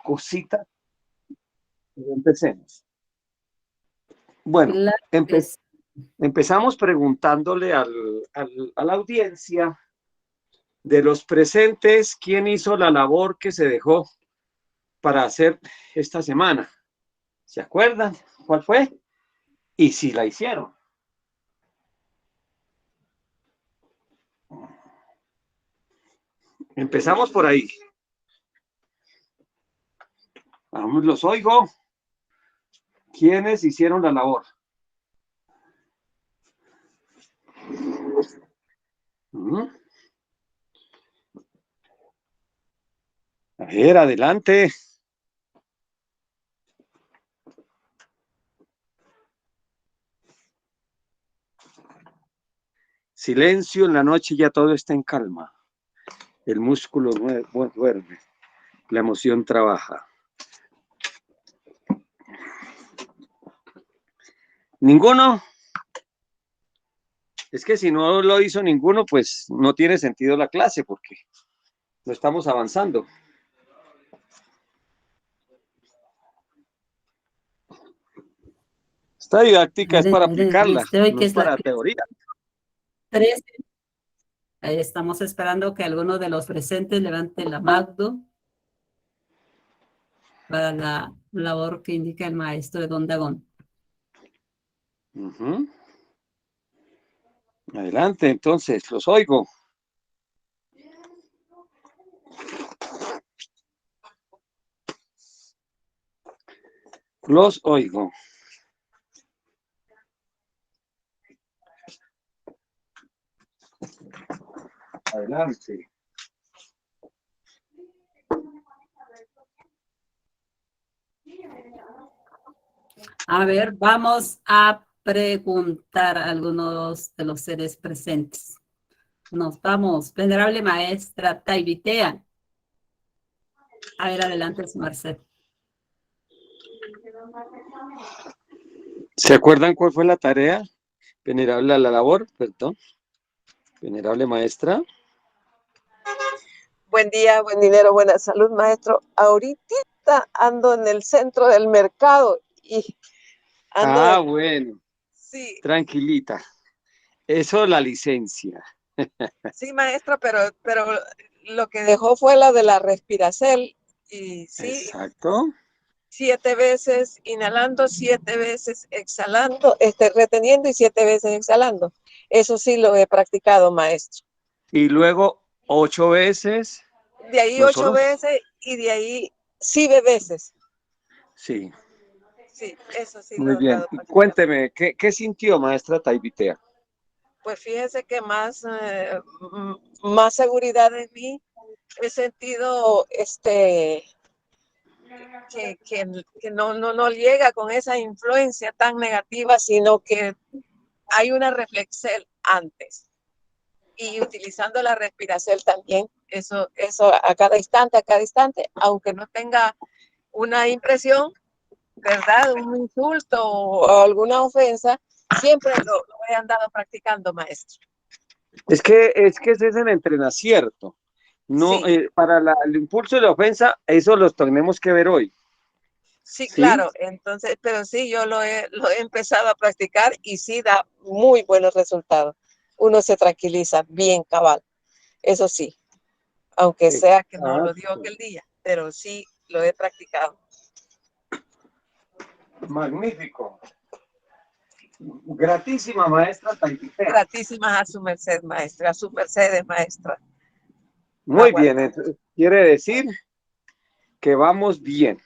Cositas. Empecemos. Bueno, Claro que sí. empezamos preguntándole a la audiencia de los presentes quién hizo la labor que se dejó para hacer esta semana. ¿Se acuerdan cuál fue? Y si la hicieron. Empezamos por ahí. Vamos, los oigo. ¿Quiénes hicieron la labor? A ver, adelante. Silencio en la noche, ya todo está en calma. El músculo duerme, la emoción trabaja. ¿Ninguno? Es que si no lo hizo ninguno, pues no tiene sentido la clase porque no estamos avanzando. Esta didáctica es para aplicarla, Hoy no que es es la para clase teoría. 13. Estamos esperando que alguno de los presentes levante la mano para la labor que indica el maestro de Don Dagón. Adelante, entonces, los oigo. Los oigo. Adelante. A ver, vamos a preguntar a algunos de los seres presentes. Nos vamos, venerable maestra Taibitea. A ver, adelante, su merced. ¿Se acuerdan cuál fue la tarea? Venerable la labor, perdón. Venerable maestra. Buen día, buen dinero, buena salud, maestro. Ahorita ando en el centro del mercado y ando... Bueno. Sí. Tranquilita. Eso la licencia. Sí, maestro, pero lo que dejó fue la de la Respiracel. Y sí. Exacto. 7 veces inhalando, 7 veces exhalando, reteniendo y 7 veces exhalando. Eso sí lo he practicado, maestro. Y luego 8 veces. De ahí 8 veces y de ahí 7 veces. Sí. Sí, eso sí. Muy bien. Cuénteme, ¿qué sintió, maestra Taibitea? Pues fíjese que más seguridad en mí. He sentido que no llega con esa influencia tan negativa, sino que hay una reflexel antes. Y utilizando la respiración también, eso a cada instante, aunque no tenga una impresión, ¿verdad? Un insulto o alguna ofensa, siempre lo he andado practicando, maestro. Es que ese es el entrenacierto. No, sí. Para el impulso y la ofensa, eso los tenemos que ver hoy. Sí, claro. Entonces, pero sí, yo lo he empezado a practicar y sí da muy buenos resultados. Uno se tranquiliza bien, cabal. Eso sí, aunque sea que no lo dio aquel día, pero sí lo he practicado. Magnífico. Gratísima, maestra Taibitea. Gratísimas a su merced, maestra, a su merced, maestra. Muy bien, entonces, quiere decir que vamos bien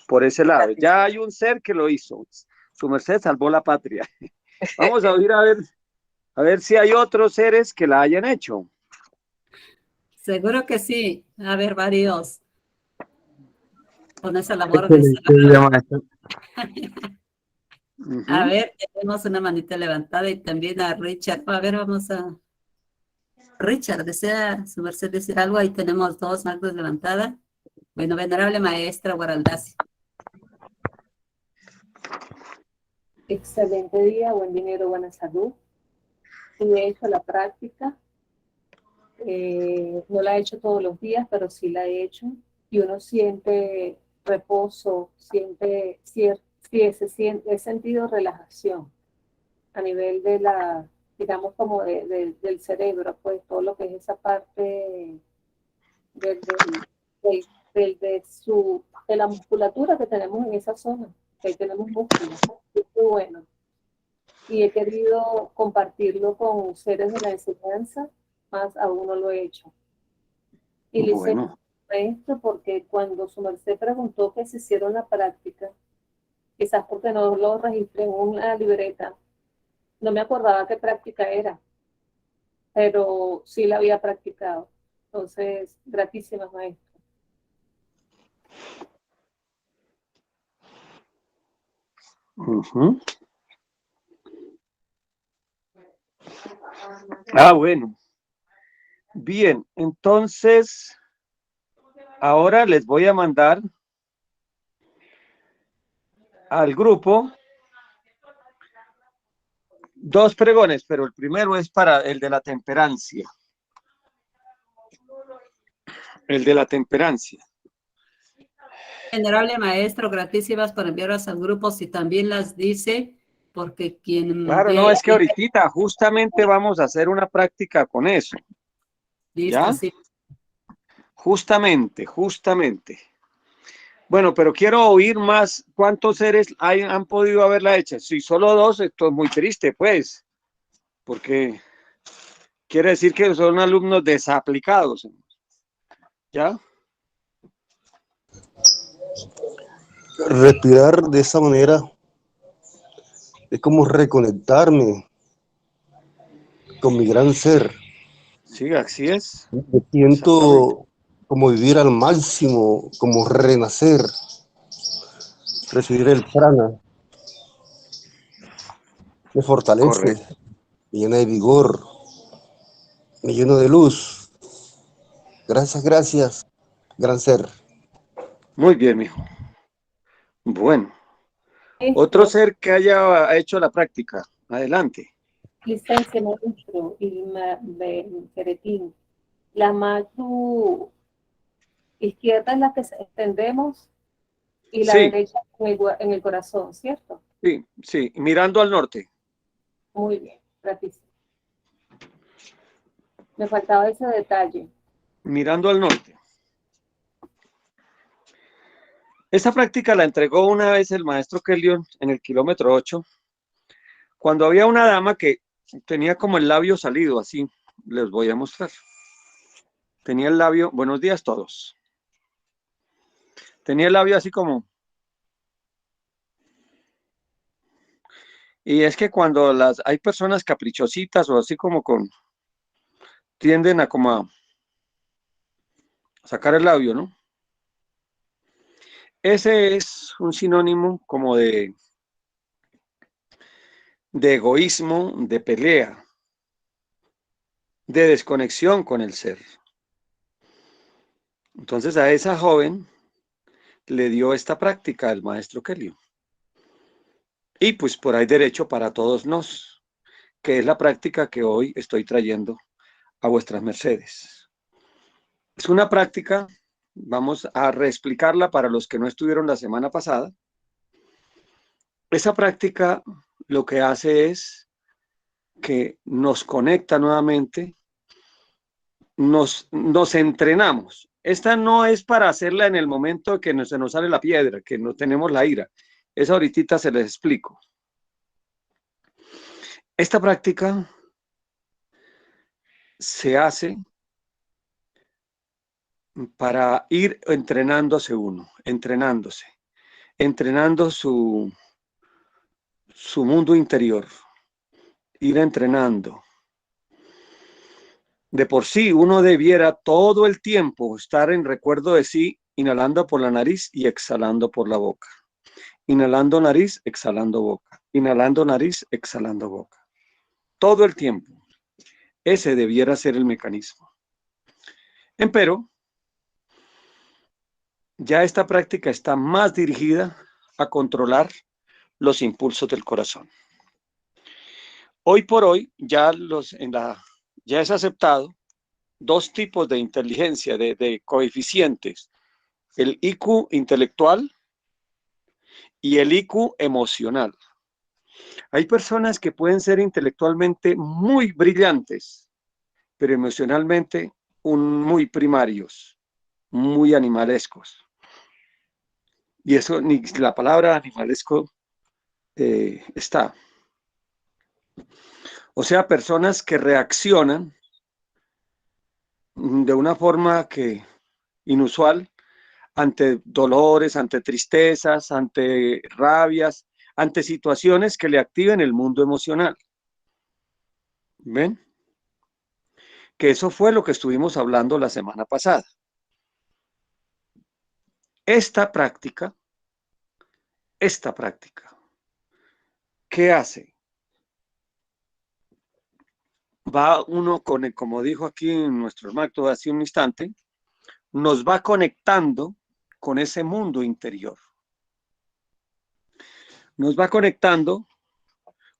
por ese lado. Gratísimo. Ya hay un ser que lo hizo. Su merced salvó la patria. Vamos a oír a ver si hay otros seres que la hayan hecho. Seguro que sí. A ver, varios. Con esa labor A ver, tenemos una manita levantada y también a Richard. A ver, vamos a... Richard, ¿desea su merced decir algo? Ahí tenemos 2 manos levantadas. Bueno, venerable maestra Guaraldasi. Excelente día, buen dinero, buena salud. Sí he hecho la práctica. No la he hecho todos los días, pero sí la he hecho. y uno siente reposo, siente, he sentido relajación a nivel de la, digamos, como del cerebro, pues todo lo que es esa parte del, del, de la musculatura que tenemos en esa zona, que ahí tenemos músculos, es muy bueno. Y he querido compartirlo con seres de la enseñanza, más aún no lo he hecho. Y le hice Bueno, esto porque cuando su merced preguntó que se hiciera una práctica, quizás porque no lo registré en una libreta, no me acordaba qué práctica era, pero sí la había practicado. Entonces, gratísimas, maestra. ujú. Ah, bueno. Bien, entonces, ahora les voy a mandar al grupo dos pregones, pero el primero es para el de la temperancia. El de la temperancia. Venerable maestro, gratísimas por enviarlas al grupo, si también las dice, porque quien Claro, no, ve, es que ahorita justamente vamos a hacer una práctica con eso, listo, ¿ya? sí. Justamente. Bueno, pero quiero oír más cuántos seres han podido haberla hecha. Si solo dos, esto es muy triste, pues, porque quiere decir que son alumnos desaplicados, ¿ya? Respirar de esa manera es como reconectarme con mi gran ser. Sí, así es. Me Exactamente. siento como vivir al máximo, como renacer, recibir el prana, me fortalece, Correcto. me llena de vigor, me llena de luz. Gracias, gran ser. Muy bien, mijo. Bueno, otro Esto, ser que haya hecho la práctica. Adelante. licencia maestro y Feretín. La mano izquierda es la que extendemos y la Sí, derecha en el corazón, ¿cierto? sí. Mirando al norte. Muy bien, gracias. Me faltaba ese detalle. Mirando al norte. Esta práctica la entregó una vez el maestro Kellion en el kilómetro 8, cuando había una dama que tenía como el labio salido, así, les voy a mostrar. Tenía el labio, buenos días todos. Tenía el labio así como, y es que cuando hay personas caprichositas o así como tienden a como a sacar el labio, ¿no? Ese es un sinónimo como de egoísmo, de pelea, de desconexión con el ser. Entonces a esa joven le dio esta práctica el maestro Kelly. Y pues por ahí derecho para todos nos, que es la práctica que hoy estoy trayendo a vuestras mercedes. Es una práctica, vamos a reexplicarla para los que no estuvieron la semana pasada. Esa práctica lo que hace es que nos conecta nuevamente, nos entrenamos. Esta no es para hacerla en el momento que se nos sale la piedra, que no tenemos la ira. Esa ahorita se les explico. Esta práctica se hace para ir entrenándose uno, entrenando su mundo interior, ir entrenando. De por sí, uno debiera todo el tiempo estar en recuerdo de sí, inhalando por la nariz y exhalando por la boca. Inhalando nariz, exhalando boca. Inhalando nariz, exhalando boca. Todo el tiempo. Ese debiera ser el mecanismo. Empero, ya esta práctica está más dirigida a controlar los impulsos del corazón. Hoy por hoy ya es aceptado dos tipos de inteligencia, de coeficientes. el IQ intelectual y el IQ emocional. Hay personas que pueden ser intelectualmente muy brillantes, pero emocionalmente muy primarios, muy animalescos. Y eso, ni la palabra animalesco está. O sea, personas que reaccionan de una forma inusual ante dolores, ante tristezas, ante rabias, ante situaciones que le activen el mundo emocional. ¿Ven? Que eso fue lo que estuvimos hablando la semana pasada. Esta práctica, ¿qué hace? Va uno como dijo aquí nuestro hermano hace un instante, nos va conectando con ese mundo interior. Nos va conectando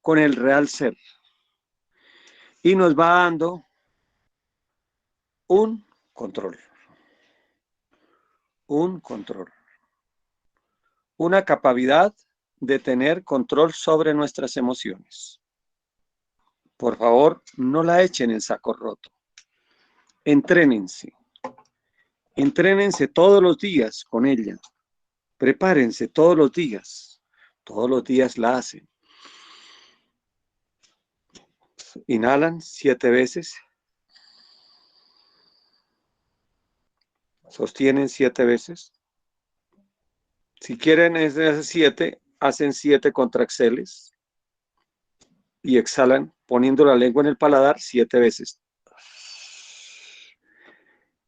con el real ser. Y nos va dando un control. Una capacidad de tener control sobre nuestras emociones. Por favor, no la echen en saco roto. Entrénense todos los días con ella. Prepárense todos los días la hacen. Inhalan 7 veces. Sostienen 7 veces. Si quieren esas 7, hacen 7 contracciones y exhalan poniendo la lengua en el paladar 7 veces.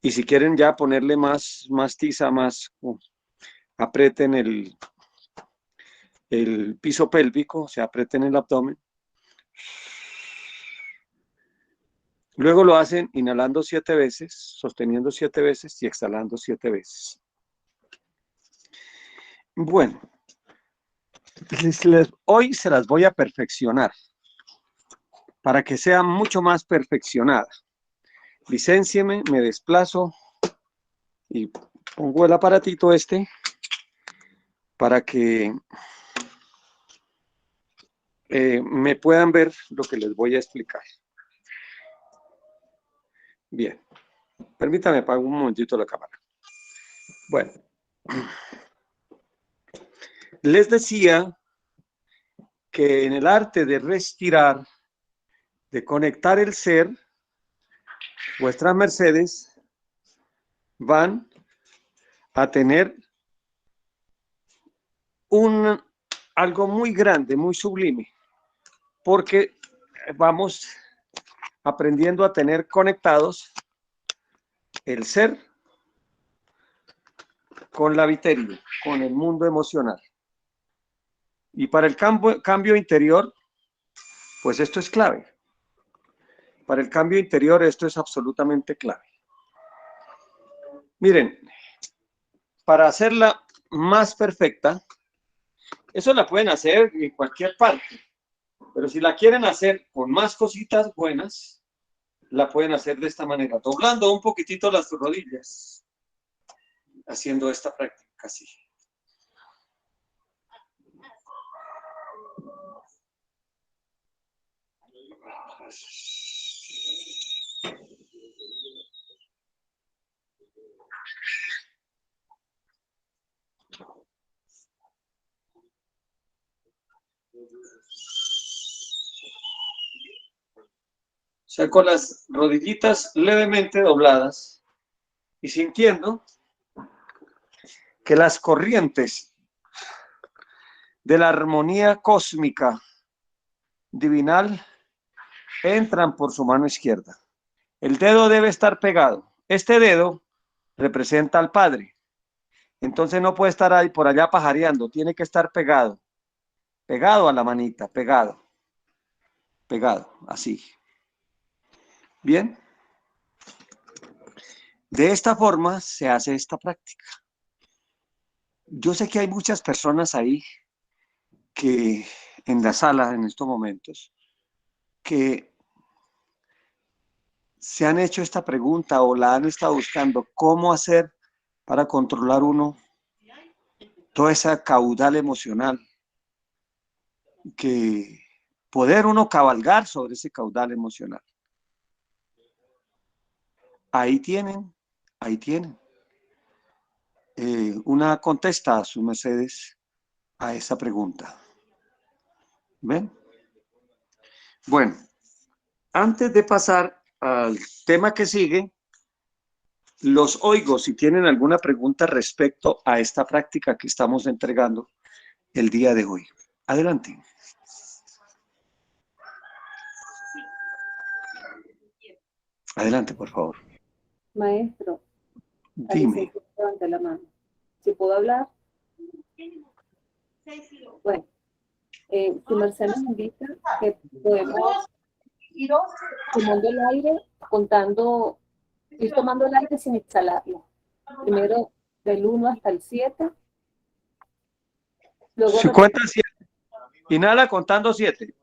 Y si quieren ya ponerle más tiza, aprieten el piso pélvico, o sea, aprieten el abdomen. Luego lo hacen inhalando 7 veces, sosteniendo 7 veces y exhalando 7 veces. Bueno, hoy se las voy a perfeccionar para que sea mucho más perfeccionada. Licéncieme, me desplazo y pongo el aparatito para que me puedan ver lo que les voy a explicar. Bien, permítame apagar un momentito la cámara. Bueno, les decía que en el arte de respirar, de conectar el ser, vuestras mercedes van a tener algo muy grande, muy sublime, porque vamos aprendiendo a tener conectados el ser con la viteria, con el mundo emocional. Y para el cambio interior, pues esto es clave. Para el cambio interior esto es absolutamente clave. Miren, para hacerla más perfecta, eso la pueden hacer en cualquier parte, pero si la quieren hacer con más cositas buenas, la pueden hacer de esta manera, doblando un poquitito las rodillas, haciendo esta práctica así. O sea, con las rodillitas levemente dobladas y sintiendo que las corrientes de la armonía cósmica divinal entran por su mano izquierda. El dedo debe estar pegado. Este dedo representa al Padre. Entonces no puede estar ahí por allá pajareando, tiene que estar pegado. Pegado a la manita, pegado. Pegado, así. Bien. De esta forma se hace esta práctica. Yo sé que hay muchas personas ahí que en la sala en estos momentos que se han hecho esta pregunta o la han estado buscando, ¿cómo hacer para controlar uno toda esa caudal emocional, que poder uno cabalgar sobre ese caudal emocional. Ahí tienen una contesta, sus mercedes, a esa pregunta. ¿Ven? Bueno, antes de pasar al tema que sigue, los oigo si tienen alguna pregunta respecto a esta práctica que estamos entregando el día de hoy. Adelante. Adelante, por favor. Maestro, Dime. levante la mano. ¿Si puedo hablar? Bueno, su merced nos indica que podemos ir tomando el aire, ir tomando el aire sin exhalarlo. Primero del 1 hasta el 7. Luego 57. Inhala contando 7.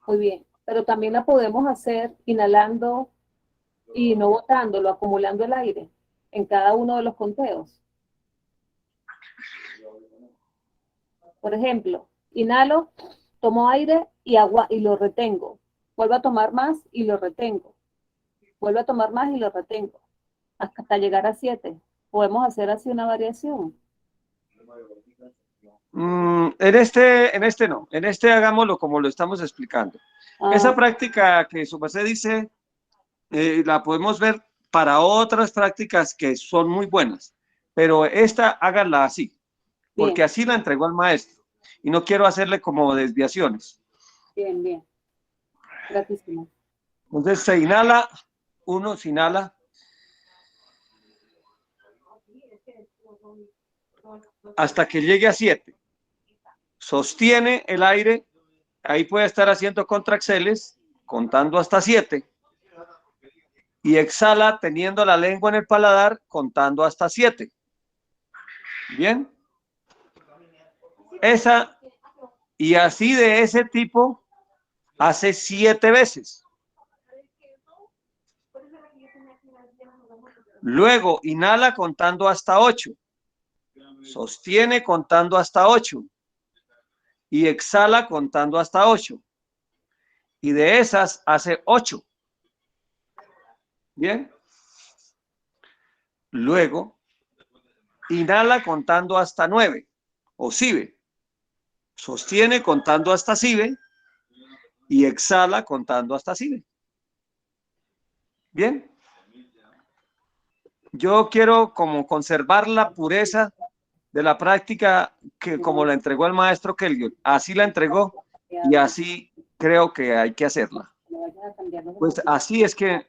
muy bien, pero también la podemos hacer inhalando y no botándolo, acumulando el aire en cada uno de los conteos. Por ejemplo, inhalo, tomo aire y agua y lo retengo. Vuelvo a tomar más y lo retengo. Vuelvo a tomar más y lo retengo. Hasta llegar a 7. Podemos hacer así una variación. En este no. En este hagámoslo como lo estamos explicando. Esa práctica que su merced dice, la podemos ver para otras prácticas que son muy buenas. Pero esta háganla así. Porque Bien. así la entregó al maestro. Y no quiero hacerle como desviaciones. Bien, bien. Gracias. Entonces se inhala, uno se inhala. Hasta que llegue a 7. Sostiene el aire, ahí puede estar haciendo contracciones, contando hasta 7. Y exhala teniendo la lengua en el paladar, contando hasta 7. ¿Bien? Esa, y así de ese tipo, hace 7 veces. Luego, inhala contando hasta 8. Sostiene contando hasta 8. Y exhala contando hasta 8. Y de esas hace 8. Bien. Luego, inhala contando hasta 9. O sibe. Sostiene contando hasta sibe. Y exhala contando hasta sibe. Bien. Yo quiero como conservar la pureza de la práctica que como la entregó el maestro Kelly. Así la entregó y así creo que hay que hacerla. Pues así es que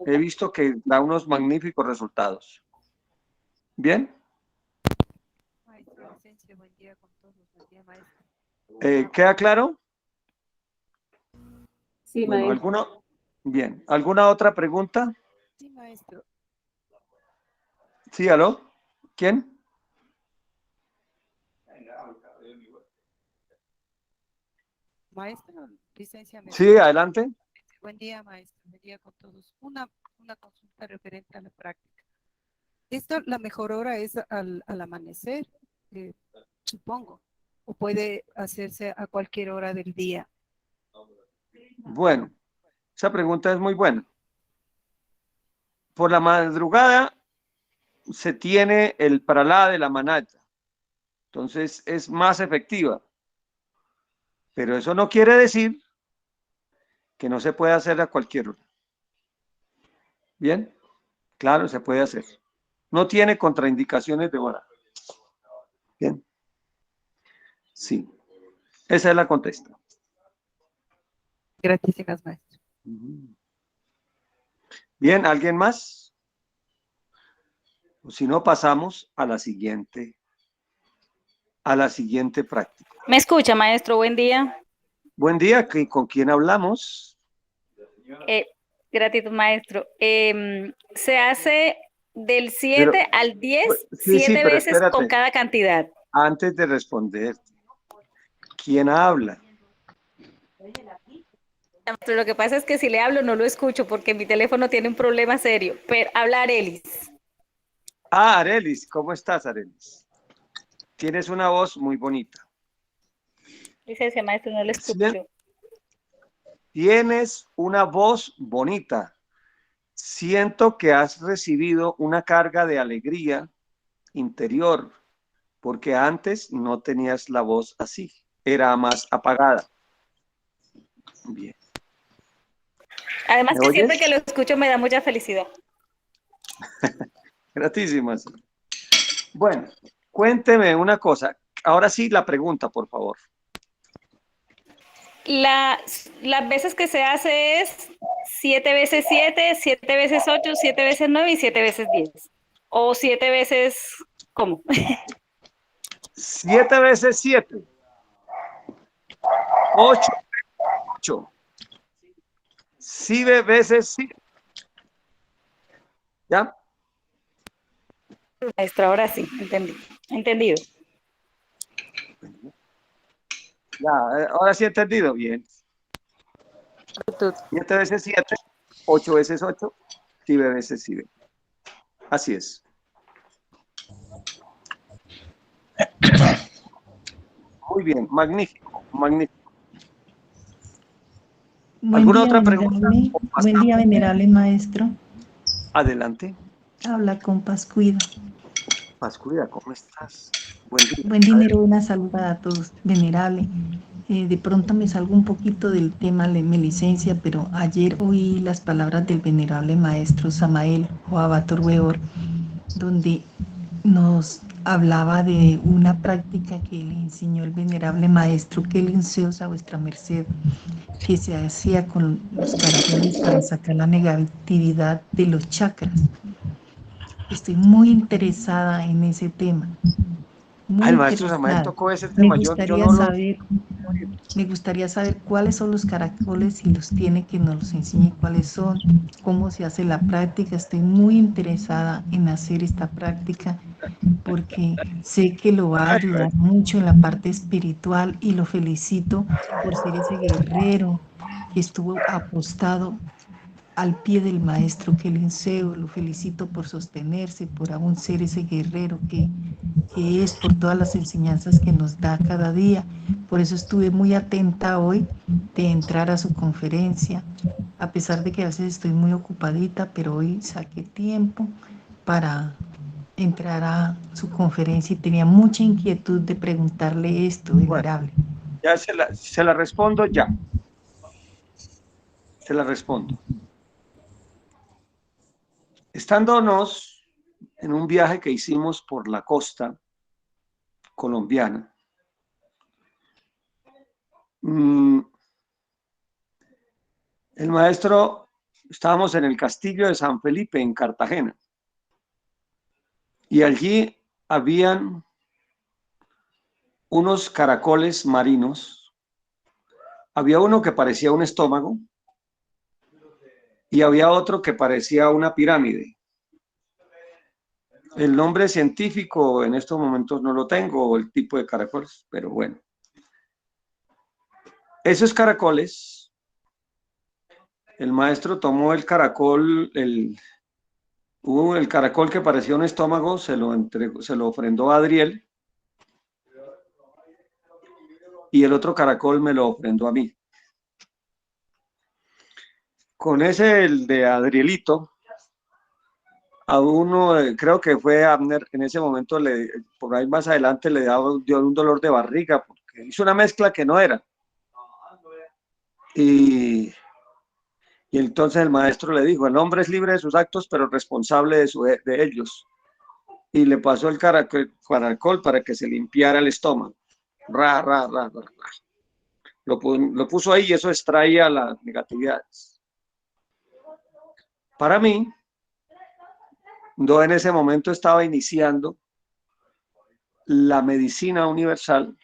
he visto que da unos magníficos resultados. ¿Bien? ¿Queda claro? Sí, Bueno, maestro. Bien. ¿Alguna otra pregunta? Sí, maestro. Sí, ¿aló? ¿Quién? Maestro, licencia. Sí, adelante. Buen día, maestro. Buen día con todos. Una consulta referente a la práctica. Esta, la mejor hora es al amanecer, supongo, o puede hacerse a cualquier hora del día. Bueno, esa pregunta es muy buena. Por la madrugada se tiene el pralá de la manaya. Entonces es más efectiva. Pero eso no quiere decir que no se puede hacer a cualquier hora. ¿Bien? Claro, se puede hacer. No tiene contraindicaciones de hora. ¿Bien? Sí. Esa es la contesta. Gracias, maestro. Bien, ¿alguien más? O si no, pasamos a la siguiente práctica. ¿Me escucha, maestro? Buen día. Buen día, ¿con quién hablamos? Gratitud, maestro. Se hace del 7 al 10, sí, 7 pero veces espérate. con cada cantidad. Antes de responder, ¿quién habla? Maestro, lo que pasa es que si le hablo no lo escucho porque mi teléfono tiene un problema serio. Pero habla Arelis. Ah, Arelis, ¿cómo estás, Arelis? Tienes una voz muy bonita. Licencia, maestro, no le escucho. Tienes una voz bonita. Siento que has recibido una carga de alegría interior, porque antes no tenías la voz así, era más apagada. Bien. Además ¿Me que siempre oyes? que lo escucho me da mucha felicidad. Gratísimas. Bueno, cuénteme una cosa. Ahora sí, la pregunta, por favor. Las veces que se hace es 7 veces 7, 7 veces 8, 7 veces 9 y 7 veces 10. O 7 veces, ¿cómo? 7 veces 7. 8, 8. 7 veces 7. ¿Ya? Maestro, ahora sí, entendí. Entendido. Ya, ahora sí he entendido. Bien. 7 veces 7, 8 veces 8, 7 veces 7. Así es. Muy bien, magnífico, magnífico. ¿Alguna otra pregunta? Buen día, venerable maestro. Adelante. Habla con Pascuida. Pascuida, ¿cómo estás? Buen día. Buen dinero, una saluda a todos, venerable. De pronto me salgo un poquito del tema, mi licencia, pero ayer oí las palabras del venerable maestro Samael Joabator Weor, donde nos hablaba de una práctica que le enseñó el venerable maestro Kelly Zeus a vuestra merced, que se hacía con los caracoles para sacar la negatividad de los chakras. Estoy muy interesada en ese tema. Muy El maestro Samael interesada. tocó ese Me tema. Yo gustaría no lo. saber cuáles son los caracoles, si los tiene, que nos los enseñe cuáles son, cómo se hace la práctica. Estoy muy interesada en hacer esta práctica porque sé que lo va a ayudar mucho en la parte espiritual y lo felicito por ser ese guerrero que estuvo apostado al pie del maestro Kelly Zeus. Lo felicito por sostenerse, por aún ser ese guerrero que es, por todas las enseñanzas que nos da cada día. Por eso estuve muy atenta hoy de entrar a su conferencia, a pesar de que a veces estoy muy ocupadita, pero hoy saqué tiempo para entrar a su conferencia y tenía mucha inquietud de preguntarle esto, venerable. Bueno, ya se la respondo ya. Se la respondo. Estándonos en un viaje que hicimos por la costa colombiana, el maestro, estábamos en el castillo de San Felipe en Cartagena y allí habían unos caracoles marinos. Había uno que parecía un estómago y había otro que parecía una pirámide. El nombre científico en estos momentos no lo tengo, o el tipo de caracoles, pero bueno. Esos caracoles, el maestro tomó el caracol, el caracol que parecía un estómago, se lo ofrendó a Adriel, y el otro caracol me lo ofrendó a mí. Con ese, el de Adrielito, a uno, creo que fue Abner, en ese momento, por ahí más adelante le dio un dolor de barriga, porque hizo una mezcla que no era. Y entonces el maestro le dijo, el hombre es libre de sus actos, pero responsable de ellos. Y le pasó el caracol para que se limpiara el estómago. Ra, ra, ra, ra, ra. Lo puso ahí y eso extraía las negatividades. Para mí, yo en ese momento estaba iniciando la medicina universal.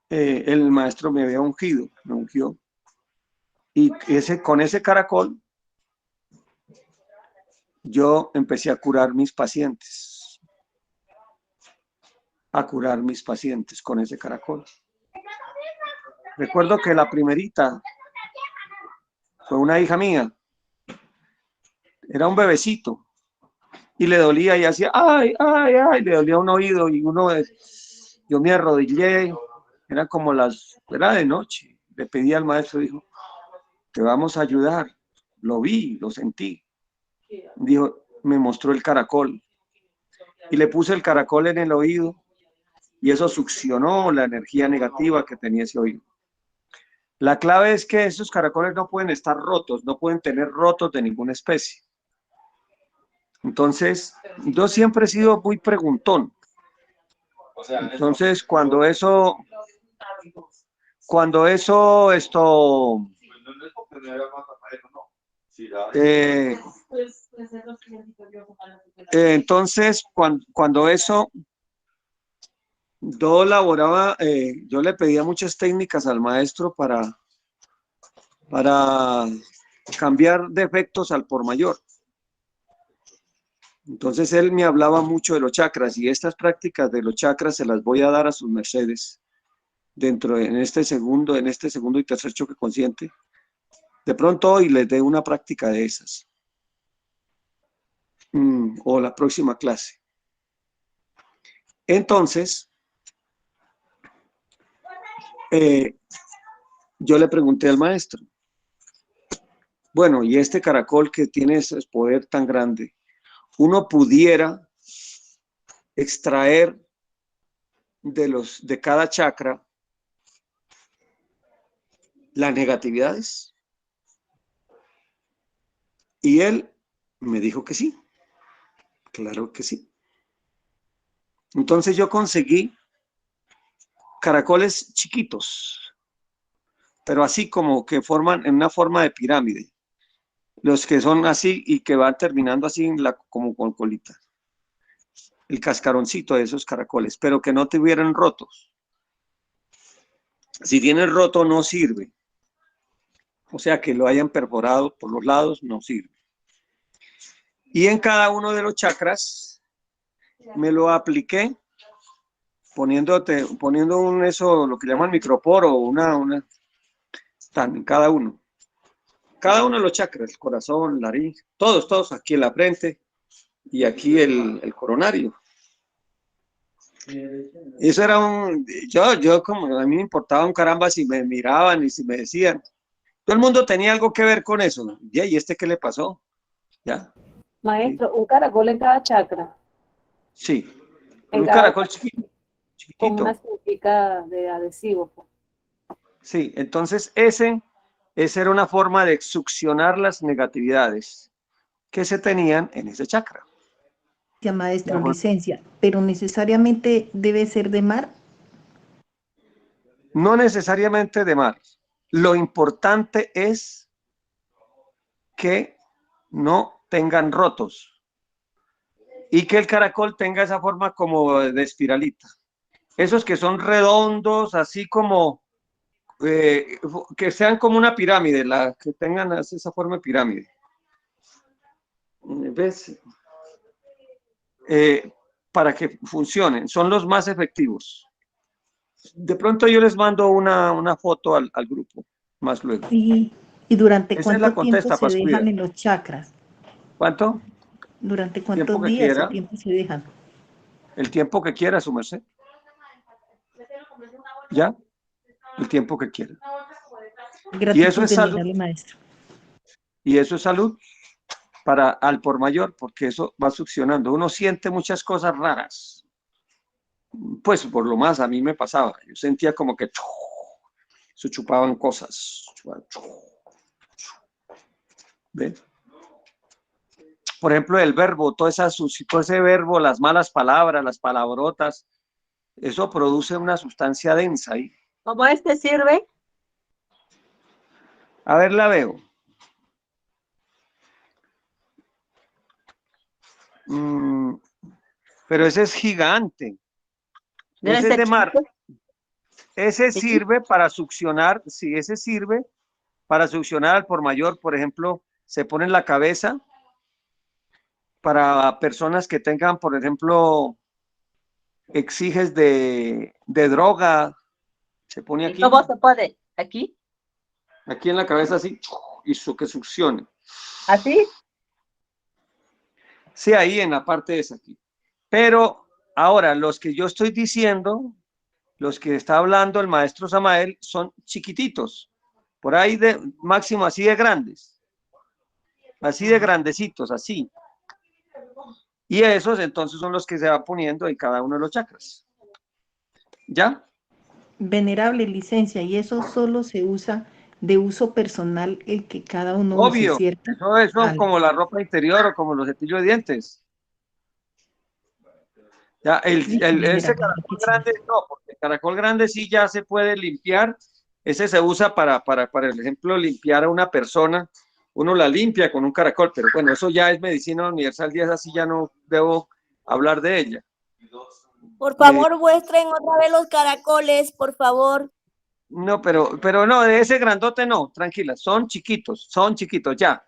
El maestro me había ungido, me ungió. Y con ese caracol, yo empecé a curar mis pacientes. Con ese caracol. Recuerdo que la primerita fue una hija mía. Era un bebecito, y le dolía y hacía, ay, ay, ay, le dolía un oído y yo me arrodillé, era como era de noche, le pedí al maestro, dijo, te vamos a ayudar, lo vi, lo sentí, dijo, me mostró el caracol y le puse el caracol en el oído y eso succionó la energía negativa que tenía ese oído. La clave es que esos caracoles no pueden estar rotos, no pueden tener rotos de ninguna especie. Entonces, yo siempre he sido muy preguntón. Entonces, cuando eso, entonces, cuando eso, yo elaboraba, yo le pedía muchas técnicas al maestro para cambiar defectos al por mayor. Entonces él me hablaba mucho de los chakras y estas prácticas de los chakras se las voy a dar a sus mercedes en este segundo y tercer choque consciente. De pronto hoy les dé una práctica de esas. O la próxima clase. Entonces, yo le pregunté al maestro, bueno, y este caracol que tiene ese poder tan grande, uno pudiera extraer de cada chakra las negatividades. Y él me dijo que sí, claro que sí. Entonces yo conseguí caracoles chiquitos, pero así como que forman en una forma de pirámide. Los que son así y que van terminando así como con colita. El cascaroncito de esos caracoles, pero que no tuvieran rotos. Si tienen roto no sirve. O sea, que lo hayan perforado por los lados no sirve. Y en cada uno de los chakras me lo apliqué poniendo lo que llaman microporo, en cada uno. Cada uno de los chakras, el corazón, la laringe, todos aquí en la frente y aquí el coronario. Eso era yo como a mí me importaba un caramba si me miraban y si me decían. Todo el mundo tenía algo que ver con eso. ¿Y este qué le pasó? ¿Ya? Maestro, un caracol en cada chakra. Sí, En un cada caracol con chiquitito. una cintica de adhesivo. Sí, entonces esa era una forma de succionar las negatividades que se tenían en ese chakra. Maestro, licencia, pero necesariamente debe ser de mar. No necesariamente de mar. Lo importante es que no tengan rotos y que el caracol tenga esa forma como de espiralita. Esos que son redondos, así como que sean como una pirámide, que tengan esa forma de pirámide. ¿Ves? Para que funcionen, son los más efectivos. De pronto yo les mando una foto al grupo, más luego. Sí. ¿Y durante Esa cuánto es la tiempo contesta, se dejan Pascuida. en los chakras? ¿Cuánto? ¿Durante Tiempo cuántos que días quiera. o tiempo se dejan? El tiempo que quiera, su merced. ¿Ya? El tiempo que quiera. Gratitud Y eso es de salud. mirarle, maestro. Y eso es salud al por mayor, porque eso va succionando. Uno siente muchas cosas raras. Pues por lo más a mí me pasaba. Yo sentía como que se chupaban cosas. ¿Ven? Por ejemplo, el verbo, todo ese verbo, las malas palabras, las palabrotas, eso produce una sustancia densa ahí. ¿Cómo sirve? A ver, la veo. Pero ese es gigante. Ese es de mar. Ese sirve para succionar, sí, ese sirve para succionar al por mayor. Por ejemplo, se pone en la cabeza para personas que tengan, por ejemplo, exiges de droga. Se pone aquí. ¿Cómo se pone? ¿Aquí? Aquí en la cabeza así, y que succione. ¿Así? Sí, ahí en la parte esa aquí. Pero ahora, los que yo estoy diciendo, los que está hablando el maestro Samael, son chiquititos, por ahí de máximo así de grandes, así de grandecitos, así. Y esos entonces son los que se va poniendo en cada uno de los chakras. ¿Ya? Venerable licencia, y eso solo se usa de uso personal el que cada uno use, Obvio, ¿cierto? eso como la ropa interior o como los cepillos de dientes. Ya, ese Venerable, caracol muchísimas. grande, no, porque el caracol grande sí ya se puede limpiar. Ese se usa para ejemplo, limpiar a una persona. Uno la limpia con un caracol, pero bueno, eso ya es medicina universal y esa sí ya no debo hablar de ella. Por favor, muestren otra vez los caracoles, por favor. No, pero no, de ese grandote no, tranquila, son chiquitos, ya.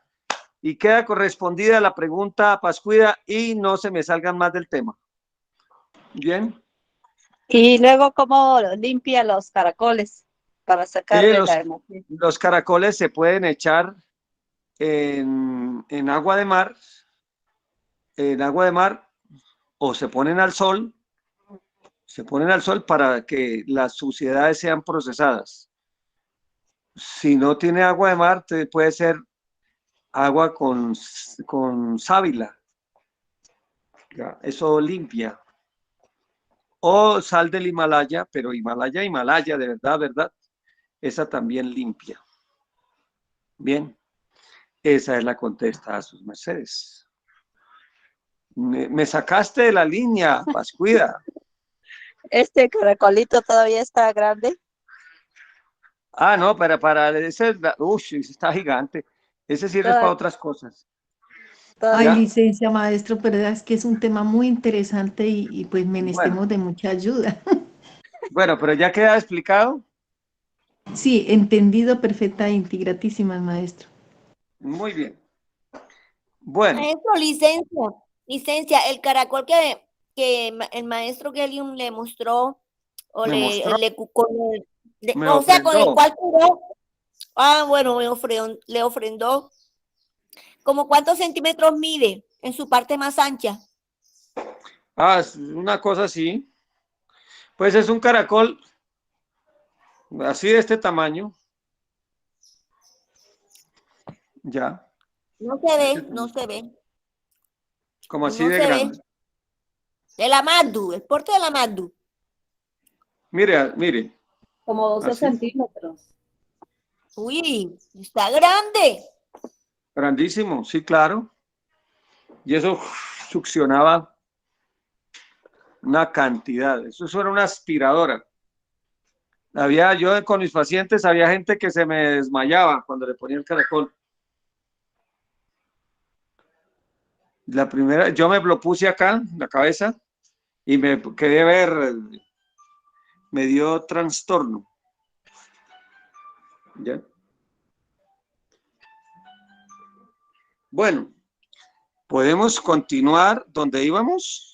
Y queda correspondida la pregunta, Pascuida, y no se me salgan más del tema. Bien. Y luego, ¿cómo limpia los caracoles para sacarle Los, la emoción? los caracoles se pueden echar en agua de mar, o se ponen al sol, para que las suciedades sean procesadas. Si no tiene agua de mar, puede ser agua con sábila. Ya, eso limpia. O sal del Himalaya, pero Himalaya, de verdad, verdad, esa también limpia. Bien, esa es la contesta a sus mercedes. Me sacaste de la línea, Pascuida. ¿Este caracolito todavía está grande? Ah, no, para ese, ese está gigante. Ese sirve para otras cosas. Ay, ¿Ya? licencia, maestro, pero es que es un tema muy interesante y pues menestemos Bueno, de mucha ayuda. bueno, pero ya queda explicado. Sí, entendido perfectamente y gratísimas, maestro. Muy bien. Bueno, Maestro, licencia, el caracol que el maestro Gelium le mostró, o me mostró, me o sea, con el ofrendó. cual curó, bueno, le ofrendó, ¿como cuántos centímetros mide en su parte más ancha? Ah, es una cosa así. Pues es un caracol así de este tamaño. Ya. No se ve, Este no tamaño, se ve, como así no de se ve. grande. De la Magdu, el porte de la Magdu. Mire, mire, Como 12 así, centímetros. Uy, está grande. grandísimo, sí, claro. Y eso succionaba una cantidad. Eso era una aspiradora. Yo con mis pacientes, había gente que se me desmayaba cuando le ponía el caracol. La primera, yo me lo puse acá, en la cabeza, y me quedé ver, me dio trastorno. ¿Ya? Bueno, podemos continuar donde íbamos.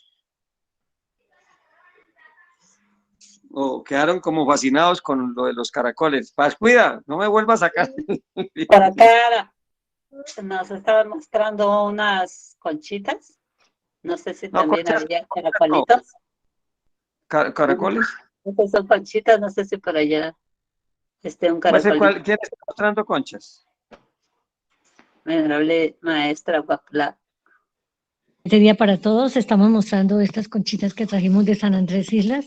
O quedaron como fascinados con lo de los caracoles. Paz, cuida, no me vuelvas a sacar. Por acá nos estaban mostrando unas conchitas. No sé si No, también conchas, había no. caracolitos. Caracoles. Estas son conchitas, no sé si por allá esté un caracolito. ¿Quién está mostrando conchas? Venerable maestra Guapla. Este día para todos estamos mostrando estas conchitas que trajimos de San Andrés Islas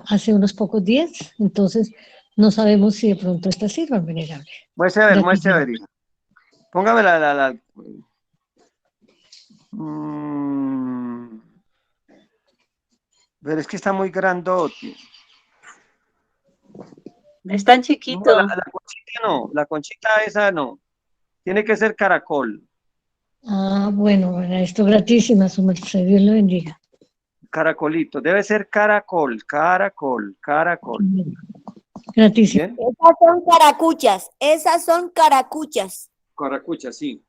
hace unos pocos días, entonces no sabemos si de pronto estas sirvan, venerable. Muestre a ver, Gracias. hija. Póngame Mm, pero es que está muy grandote. Es tan No, chiquito. la conchita no, la conchita esa no. Tiene que ser caracol. Ah, bueno, esto gratísima, su merced, Dios lo bendiga. Caracolito, debe ser caracol. Gratísimo. ¿Bien? Esas son caracuchas, esas son caracuchas. Caracucha, sí.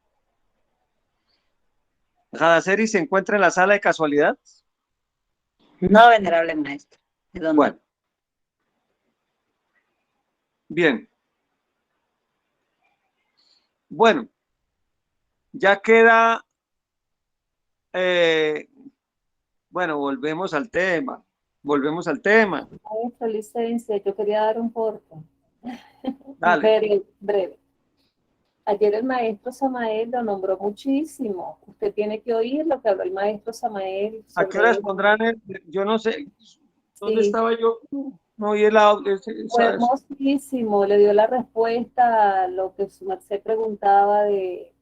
¿Radaceri se encuentra en la sala de casualidad? No, venerable maestra. ¿De dónde? Bueno, bien. Bueno, ya queda eh, bueno, volvemos al tema. Volvemos al tema. Maestro, licencia, yo quería dar un porte. Dale. Breve, breve. Ayer el maestro Samael lo nombró muchísimo. Usted tiene que oír lo que habló el maestro Samael ¿A qué sobre horas él. pondrán yo no sé, ¿dónde Sí, estaba yo? No oí el audio, fue ¿sabes? hermosísimo. Le dio la respuesta a lo que su merced preguntaba de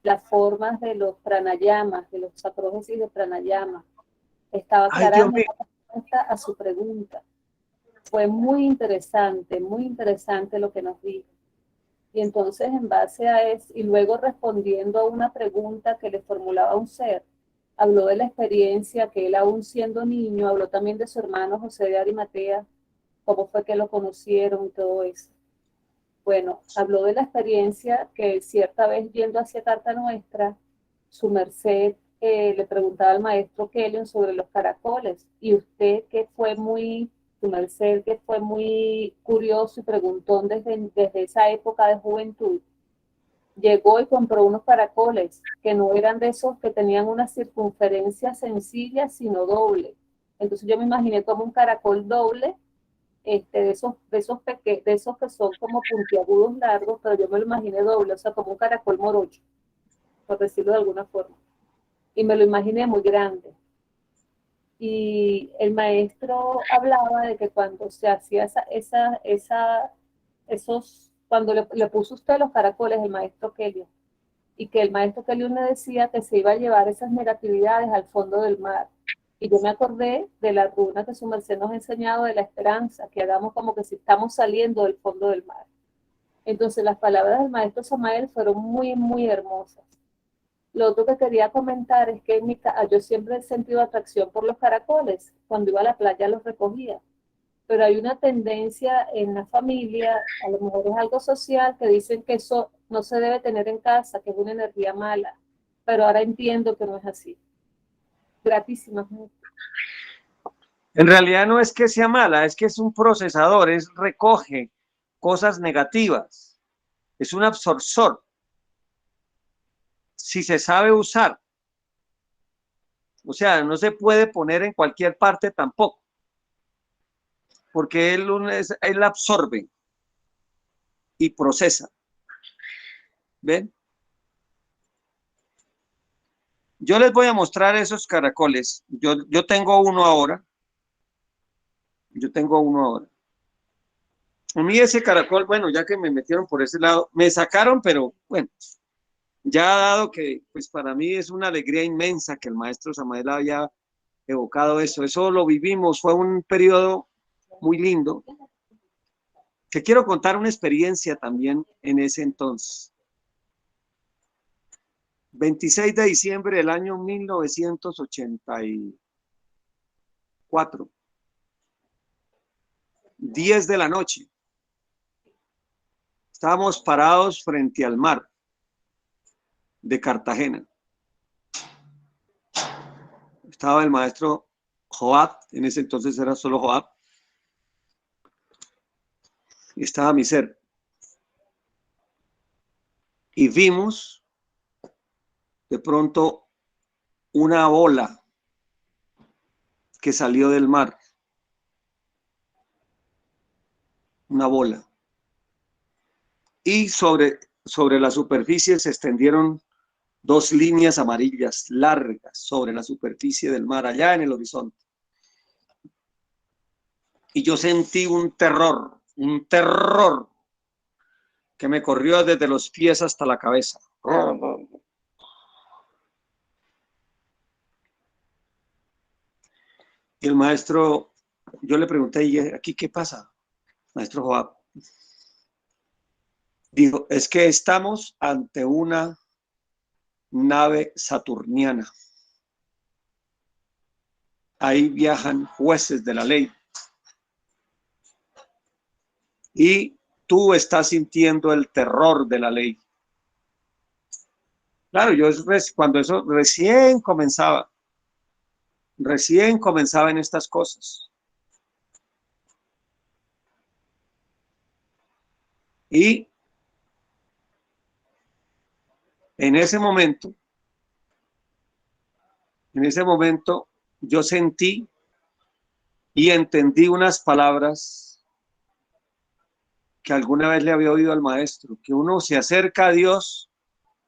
las formas de los pranayamas, de los acrógesis de pranayama. Estaba Ay, Dios aclarando mío. la respuesta a su pregunta. Fue muy interesante lo que nos dijo. Y entonces, en base a eso, y luego respondiendo a una pregunta que le formulaba un ser, habló de la experiencia que él, aún siendo niño, habló también de su hermano José de Arimatea, cómo fue que lo conocieron y todo eso. Bueno, habló de la experiencia que cierta vez yendo hacia Carta Nuestra, su merced le preguntaba al maestro Kellon sobre los caracoles, y usted que fue muy, su merced que fue muy curioso y preguntón desde esa época de juventud, llegó y compró unos caracoles que no eran de esos que tenían una circunferencia sencilla, sino doble. Entonces yo me imaginé como un caracol doble, de esos que son como puntiagudos largos, pero yo me lo imaginé doble, o sea, como un caracol morocho, por decirlo de alguna forma. Y me lo imaginé muy grande. Y el maestro hablaba de que cuando se hacía cuando le puso usted los caracoles, el maestro Kelly, y que el maestro Kelly le decía que se iba a llevar esas negatividades al fondo del mar. Y yo me acordé de la runa que su merced nos ha enseñado de la esperanza, que hagamos como que si estamos saliendo del fondo del mar. Entonces las palabras del maestro Samael fueron muy, muy hermosas. Lo otro que quería comentar es que yo siempre he sentido atracción por los caracoles. Cuando iba a la playa los recogía. Pero hay una tendencia en la familia, a lo mejor es algo social, que dicen que eso no se debe tener en casa, que es una energía mala. Pero ahora entiendo que no es así. Gratísimas. En realidad no es que sea mala, es que es un procesador, recoge cosas negativas, es un absorbor. Si se sabe usar, o sea, no se puede poner en cualquier parte tampoco, porque él absorbe y procesa. ¿Ven? Yo les voy a mostrar esos caracoles. Yo tengo uno ahora. Yo tengo uno ahora. A mí ese caracol, bueno, ya que me metieron por ese lado, me sacaron, pero bueno, ya dado que, pues para mí es una alegría inmensa que el maestro Samael haya evocado eso. Eso lo vivimos, fue un periodo muy lindo. Que quiero contar una experiencia también en ese entonces. 26 de diciembre del año 1984. 10 de la noche. Estábamos parados frente al mar de Cartagena. Estaba el maestro Joab, en ese entonces era solo Joab. Y estaba mi ser. Y vimos de pronto una ola que salió del mar. Una bola. Y sobre la superficie se extendieron dos líneas amarillas largas sobre la superficie del mar, allá en el horizonte. Y yo sentí un terror que me corrió desde los pies hasta la cabeza. Y el maestro, yo le pregunté, ¿y aquí qué pasa, maestro Joab? Dijo, es que estamos ante una nave saturniana. Ahí viajan jueces de la ley. Y tú estás sintiendo el terror de la ley. Claro, cuando eso recién comenzaba en estas cosas. Y en ese momento En ese momento yo sentí y entendí unas palabras que alguna vez le había oído al maestro, que uno se acerca a Dios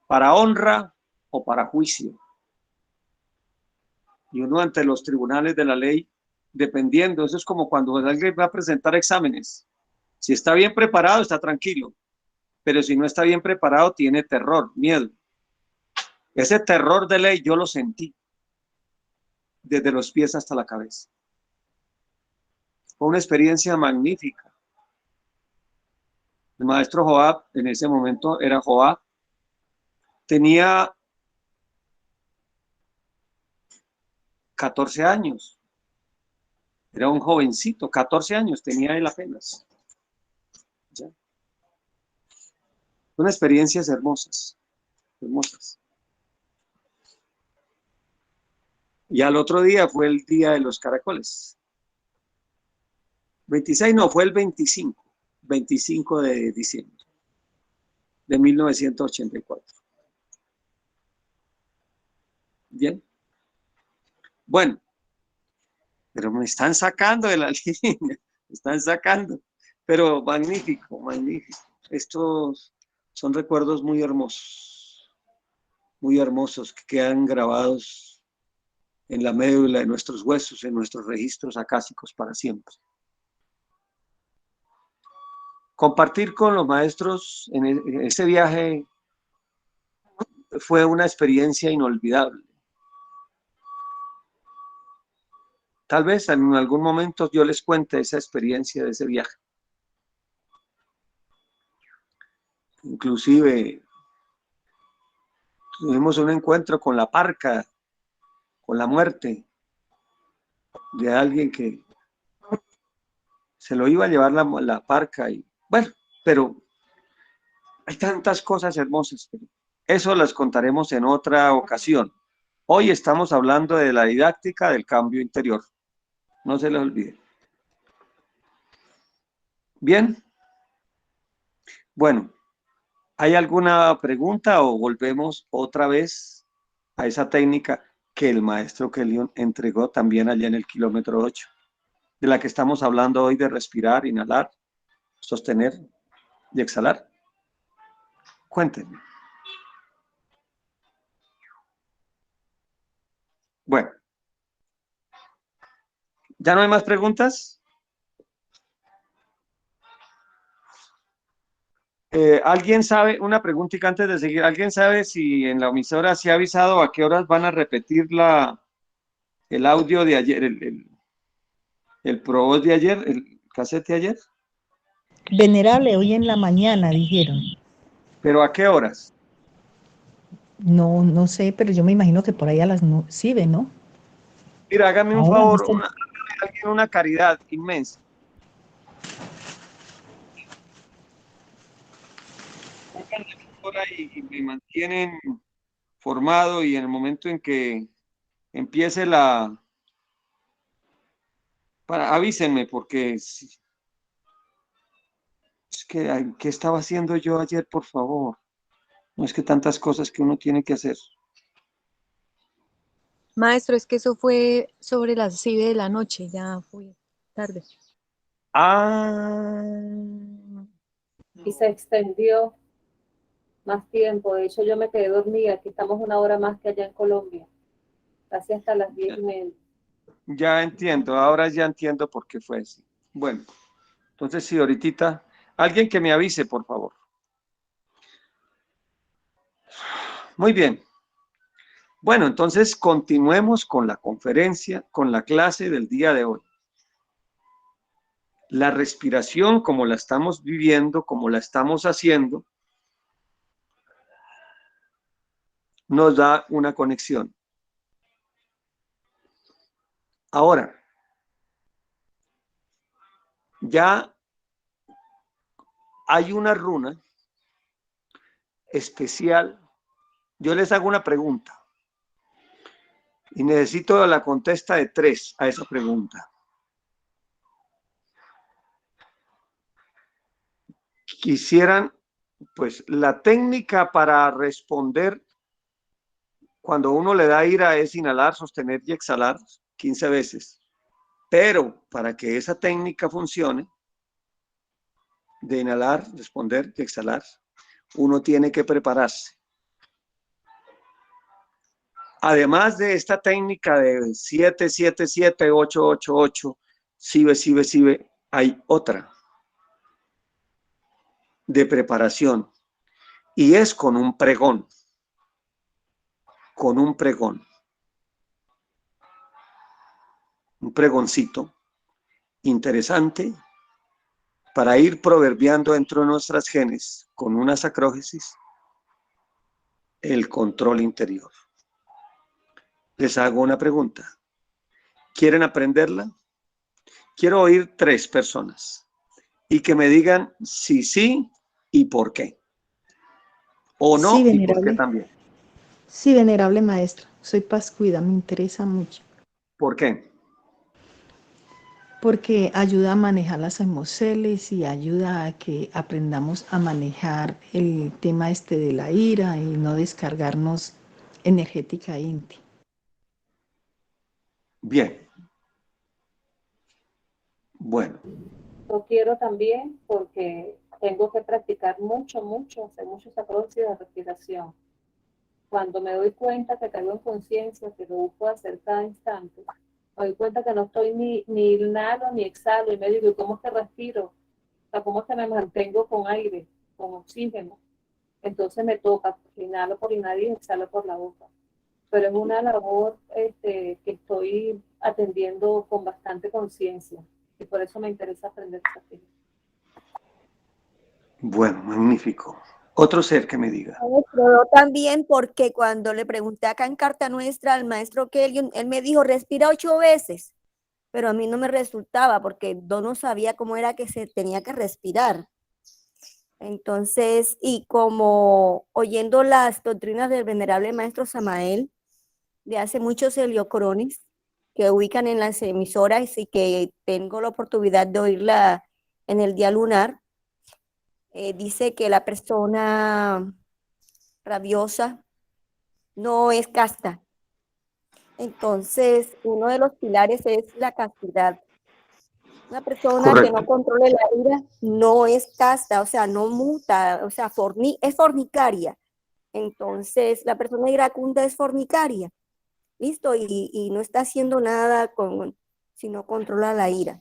para honra o para juicio. Y uno ante los tribunales de la ley, dependiendo, eso es como cuando alguien va a presentar exámenes. Si está bien preparado, está tranquilo, pero si no está bien preparado, tiene terror, miedo. Ese terror de ley yo lo sentí desde los pies hasta la cabeza. Fue una experiencia magnífica. El maestro Joab, en ese momento era Joab, tenía 14 años. Era un jovencito, 14 años tenía él apenas. ¿Ya? Son experiencias hermosas, hermosas. Y al otro día fue el día de los caracoles. 26 no, fue el 25 de diciembre de 1984. Bien. Bueno, pero me están sacando de la línea, me están sacando. Pero magnífico, magnífico. Estos son recuerdos muy hermosos que quedan grabados en la médula de nuestros huesos, en nuestros registros acásicos para siempre. Compartir con los maestros en ese viaje fue una experiencia inolvidable. Tal vez en algún momento yo les cuente esa experiencia de ese viaje. Inclusive tuvimos un encuentro con la parca, con la muerte de alguien que se lo iba a llevar la parca. Y bueno, pero hay tantas cosas hermosas. Pero eso las contaremos en otra ocasión. Hoy estamos hablando de la didáctica del cambio interior. No se les olvide. Bien. Bueno, ¿hay alguna pregunta o volvemos otra vez a esa técnica que el maestro Kelion entregó también allá en el kilómetro 8, de la que estamos hablando hoy, de respirar, inhalar, sostener y exhalar? Cuéntenme. Bueno, ¿ya no hay más preguntas? ¿Alguien sabe, una preguntita antes de seguir, ¿alguien sabe si en la emisora se ha avisado a qué horas van a repetir el audio de ayer, el ProVoz de ayer, el cassette de ayer? Venerable, hoy en la mañana dijeron. ¿Pero a qué horas? No, no sé, pero yo me imagino que por ahí a las 9, ¿no? Mira, hágame un Ahora no favor, sé. una caridad inmensa. Y me mantienen formado, y en el momento en que empiece avísenme, porque es que, ¿qué estaba haciendo yo ayer, por favor? No es que tantas cosas que uno tiene que hacer. Maestro, es que eso fue sobre las 7 de la noche, ya fue tarde. Ah. Y se extendió más tiempo. De hecho, yo me quedé dormida. Aquí estamos una hora más que allá en Colombia. Casi hasta las 10:30. Ya entiendo, ahora ya entiendo por qué fue así. Bueno, entonces sí, ahorita, alguien que me avise, por favor. Muy bien. Bueno, entonces continuemos con la conferencia, con la clase del día de hoy. La respiración, como la estamos viviendo, como la estamos haciendo, nos da una conexión. Ahora, ya hay una runa especial. Yo les hago una pregunta y necesito la contesta de 3 a esa pregunta. Quisieran, pues, la técnica para responder Cuando uno le da ira es inhalar, sostener y exhalar 15 veces. Pero para que esa técnica funcione, de inhalar, responder y exhalar, uno tiene que prepararse. Además de esta técnica de 7, 7, 7, 8, 8, 8, sibe, sibe, sibe, hay otra de preparación y es con un pregón. Con un pregón. Un pregoncito interesante para ir proverbiando dentro de nuestras genes con una sacrógesis el control interior. Les hago una pregunta. ¿Quieren aprenderla? Quiero oír 3 personas y que me digan si sí y por qué. O no Sí, y por qué venerable. también. Sí, venerable maestro. Soy Pascuida, me interesa mucho. ¿Por qué? Porque ayuda a manejar las emociones y ayuda a que aprendamos a manejar el tema este de la ira y no descargarnos energéticamente. Bien. Bueno. Yo quiero también porque tengo que practicar mucho, hacer muchos acrobacias de respiración. Cuando me doy cuenta que caigo en conciencia, que lo busco hacer cada instante, me doy cuenta que no estoy ni inhalo ni exhalo y me digo, ¿cómo es que respiro? O sea, ¿cómo es que me mantengo con aire, con oxígeno? Entonces me toca, inhalo por la nariz y exhalo por la boca. Pero es una labor que estoy atendiendo con bastante conciencia y por eso me interesa aprender esa técnica. Bueno, magnífico. Otro ser que me diga. Maestro, yo también, porque cuando le pregunté acá en Carta Nuestra al maestro Kelly, él me dijo, respira 8 veces, pero a mí no me resultaba porque yo no sabía cómo era que se tenía que respirar. Entonces, y como oyendo las doctrinas del venerable maestro Samael, de hace muchos heliocrones que ubican en las emisoras y que tengo la oportunidad de oírla en el día lunar, dice que la persona rabiosa no es casta. Entonces, uno de los pilares es la castidad. Una persona que no controle la ira no es casta, o sea, no muta, o sea, es fornicaria. Entonces, la persona iracunda es fornicaria. ¿Listo? Y no está haciendo nada si no controla la ira.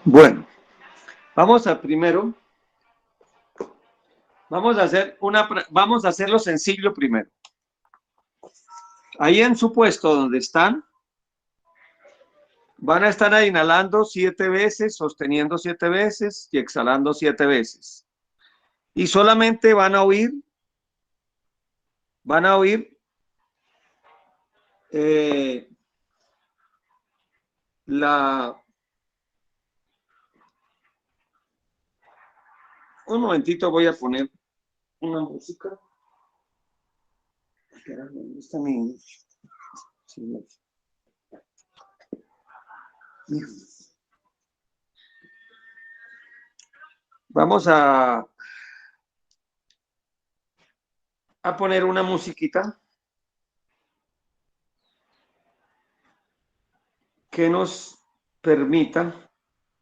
Bueno, vamos a hacerlo sencillo primero. Ahí en su puesto donde están, van a estar inhalando 7 veces, sosteniendo 7 veces y exhalando 7 veces. Y solamente van a oír un momentito, voy a poner una música. ¿Dónde está mi? Vamos a poner una musiquita que nos permita,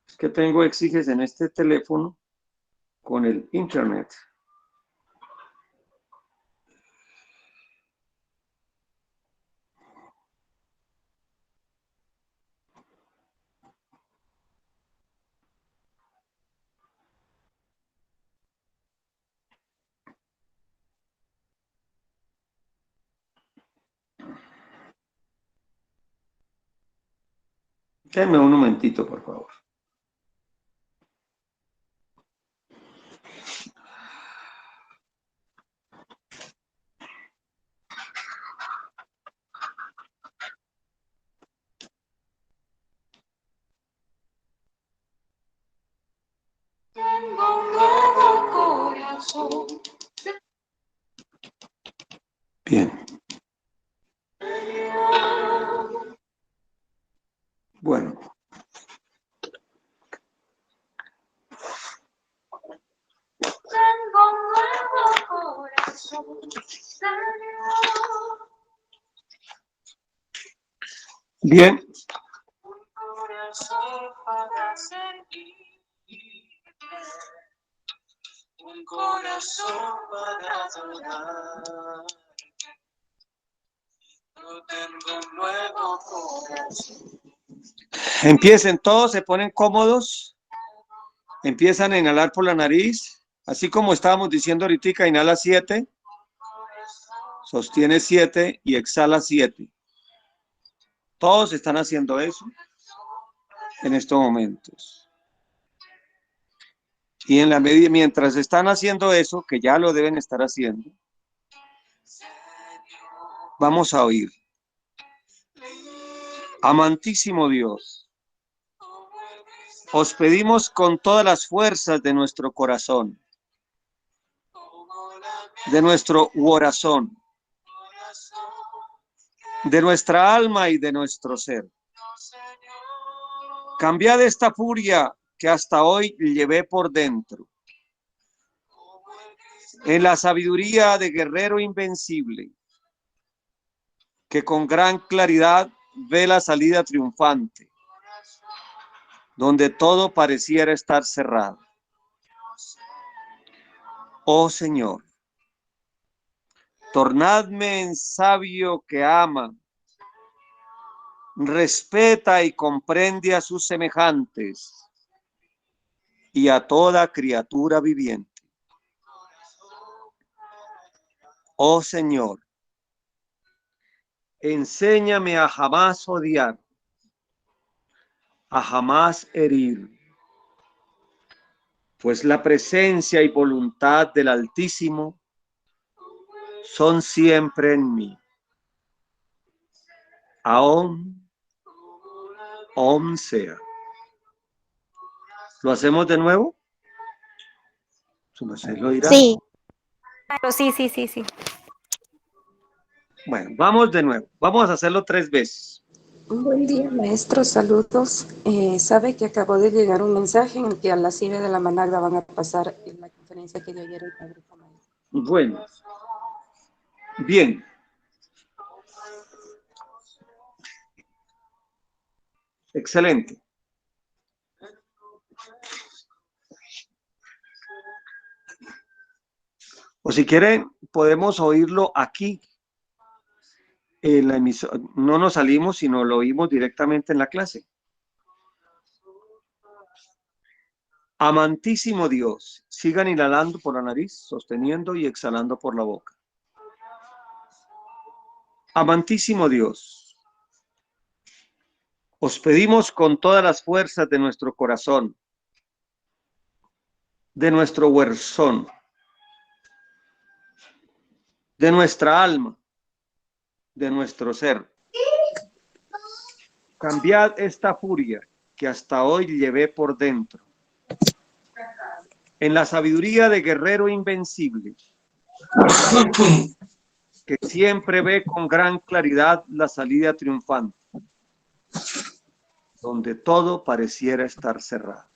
es que tengo exiges en este teléfono con el internet. Denme un momentito, por favor. Tengo un nuevo corazón. Bien. Bueno. Bien. Un corazón para adorar. Yo tengo un nuevo corazón. Empiecen todos, se ponen cómodos. Empiezan a inhalar por la nariz. Así como estábamos diciendo ahorita, inhala 7. Sostiene 7 y exhala 7. Todos están haciendo eso en estos momentos. Y en la medida, mientras están haciendo eso, que ya lo deben estar haciendo, vamos a oír. Amantísimo Dios, os pedimos con todas las fuerzas de nuestro corazón, de nuestro corazón, de nuestra alma y de nuestro ser. Cambiad esta furia que hasta hoy llevé por dentro, en la sabiduría de guerrero invencible, que con gran claridad ve la salida triunfante, donde todo pareciera estar cerrado. Oh Señor, tornadme en sabio que ama, respeta y comprende a sus semejantes y a toda criatura viviente. Oh Señor, enséñame a jamás odiar, a jamás herir, pues la presencia y voluntad del Altísimo son siempre en mí. Aún, Om sea. ¿Lo hacemos de nuevo? ¿Lo dirá? Sí. Claro, sí, sí, sí, sí. Bueno, vamos de nuevo. Vamos a hacerlo 3 veces. Buen día, maestro. Saludos. Sabe que acabó de llegar un mensaje en el que a las 7 de la mañana van a pasar en la conferencia que dio ayer el padre Samael. Bueno. Bien. Excelente. O si quieren, podemos oírlo aquí. En la emisora. No nos salimos, sino lo oímos directamente en la clase. Amantísimo Dios, sigan inhalando por la nariz, sosteniendo y exhalando por la boca. Amantísimo Dios, os pedimos con todas las fuerzas de nuestro corazón, de nuestro huerzón, de nuestra alma, de nuestro ser. Cambiad esta furia que hasta hoy llevé por dentro, en la sabiduría de guerrero invencible, que siempre ve con gran claridad la salida triunfante, donde todo pareciera estar cerrado.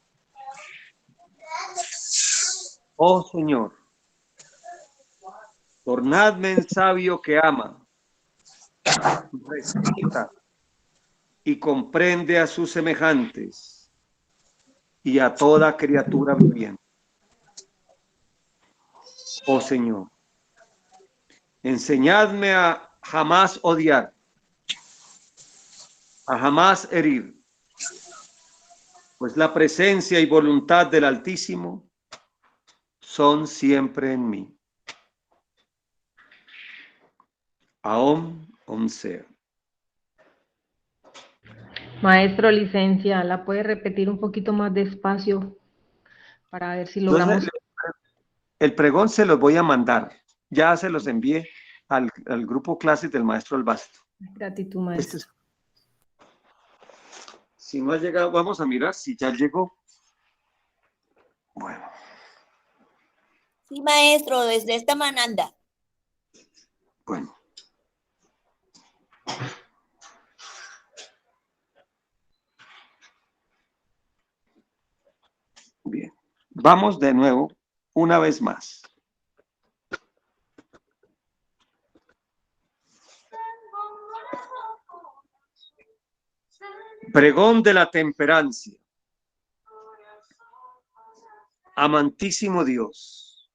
Oh Señor, tornadme en sabio que ama, respeta y comprende a sus semejantes y a toda criatura viviente. Oh Señor, enseñadme a jamás odiar, a jamás herir, pues la presencia y voluntad del Altísimo son siempre en mí. Aum, Om sea. Maestro, licencia, ¿la puede repetir un poquito más despacio para ver si logramos? Entonces, el pregón se los voy a mandar. Ya se los envié al grupo clases del maestro Albasto. Gratitud, maestro. Si no ha llegado, vamos a mirar si ya llegó. Bueno. Sí, maestro, desde esta mananda. Bueno. Bien. Vamos de nuevo, una vez más. Pregón de la temperancia. Amantísimo Dios,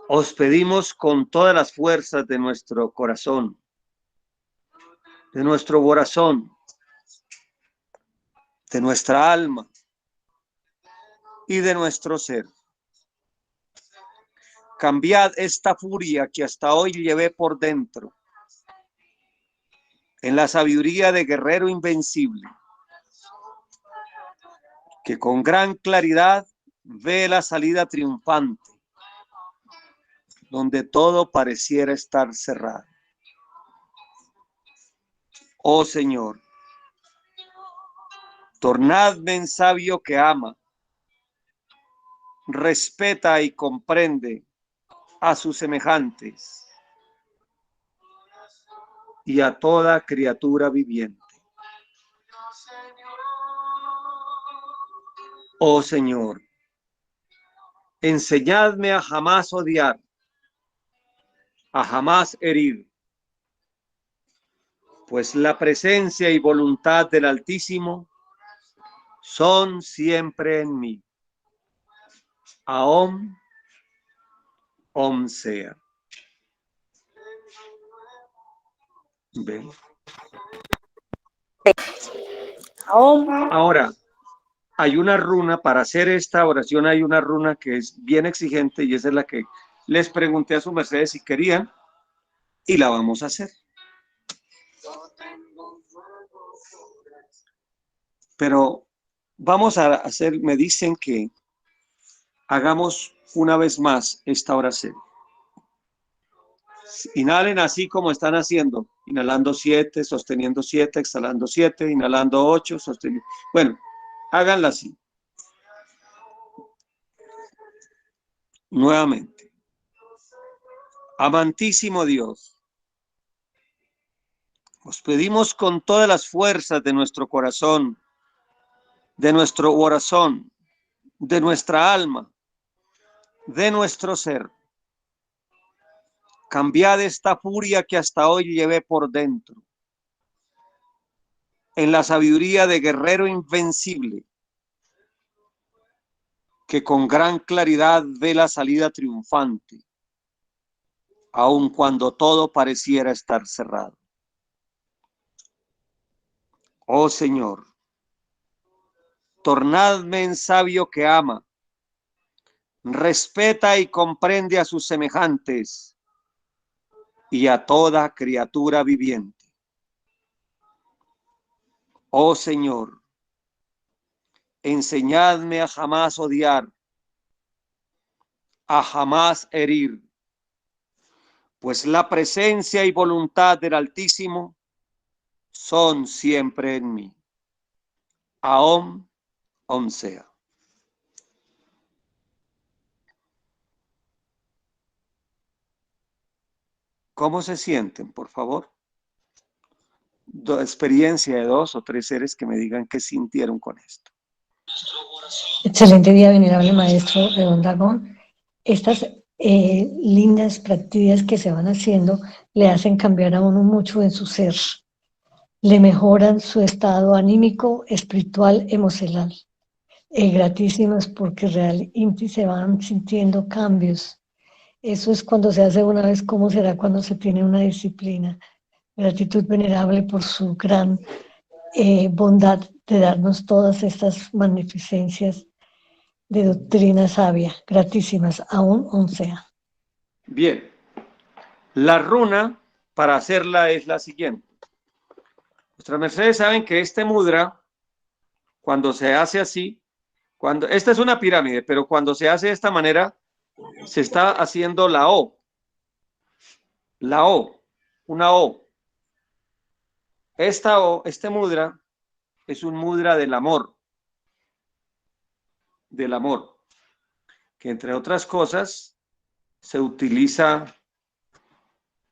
os pedimos con todas las fuerzas de nuestro corazón, de nuestro corazón, de nuestra alma y de nuestro ser. Cambiad esta furia que hasta hoy llevé por dentro en la sabiduría de guerrero invencible, que con gran claridad ve la salida triunfante, donde todo pareciera estar cerrado. Oh Señor, tornadme en sabio que ama, respeta y comprende a sus semejantes y a toda criatura viviente. Oh Señor, enseñadme a jamás odiar, a jamás herir, pues la presencia y voluntad del Altísimo son siempre en mí. Aom, Om sea. ¿Ven? Ahora, hay una runa, para hacer esta oración hay una runa que es bien exigente y esa es la que les pregunté a su merced si querían y la vamos a hacer. Pero vamos a hacer, me dicen que hagamos una vez más esta oración. Inhalen así como están haciendo, inhalando 7, sosteniendo 7, exhalando 7, inhalando 8, sosteniendo. Bueno, háganla así. Nuevamente. Amantísimo Dios, os pedimos con todas las fuerzas de nuestro corazón, de nuestro corazón, de nuestra alma, de nuestro ser. Cambiad esta furia que hasta hoy llevé por dentro, en la sabiduría de guerrero invencible, que con gran claridad ve la salida triunfante, aun cuando todo pareciera estar cerrado. Oh Señor, tornadme en sabio que ama, respeta y comprende a sus semejantes y a toda criatura viviente. Oh Señor, enseñadme a jamás odiar, a jamás herir, pues la presencia y voluntad del Altísimo son siempre en mí. Aom, Om sea. ¿Cómo se sienten, por favor? Experiencia de 2 o 3 seres que me digan qué sintieron con esto. Excelente día, venerable maestro León Dragón. Estas lindas prácticas que se van haciendo le hacen cambiar a uno mucho en su ser. Le mejoran su estado anímico, espiritual, emocional. Gratísimas porque realmente se van sintiendo cambios. Eso es cuando se hace una vez, ¿cómo será cuando se tiene una disciplina? Gratitud venerable por su gran bondad de darnos todas estas magnificencias de doctrina sabia, gratísimas, aún sea. Bien, la runa para hacerla es la siguiente. Nuestras mercedes saben que este mudra, cuando se hace así, esta es una pirámide, pero cuando se hace de esta manera, se está haciendo la O. La O, una O. Esta O, este mudra, es un mudra del amor. Del amor. Que entre otras cosas, se utiliza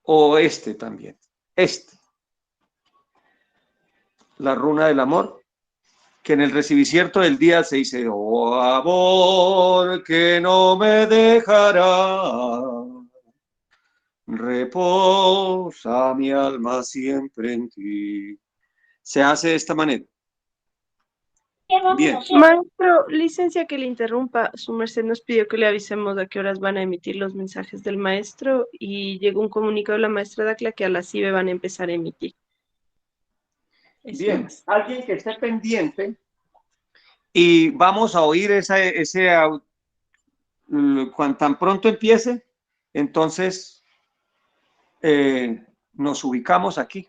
o este también. Este. La runa del amor. Que en el recibicierto del día se dice, oh amor que no me dejará, reposa mi alma siempre en ti. se hace de esta manera. Bien. Maestro, licencia que le interrumpa, su merced nos pidió que le avisemos a qué horas van a emitir los mensajes del maestro y llegó un comunicado de la maestra Dacla que a las CIBE van a empezar a emitir. Bien, alguien que esté pendiente y vamos a oír cuando tan pronto empiece, entonces nos ubicamos aquí.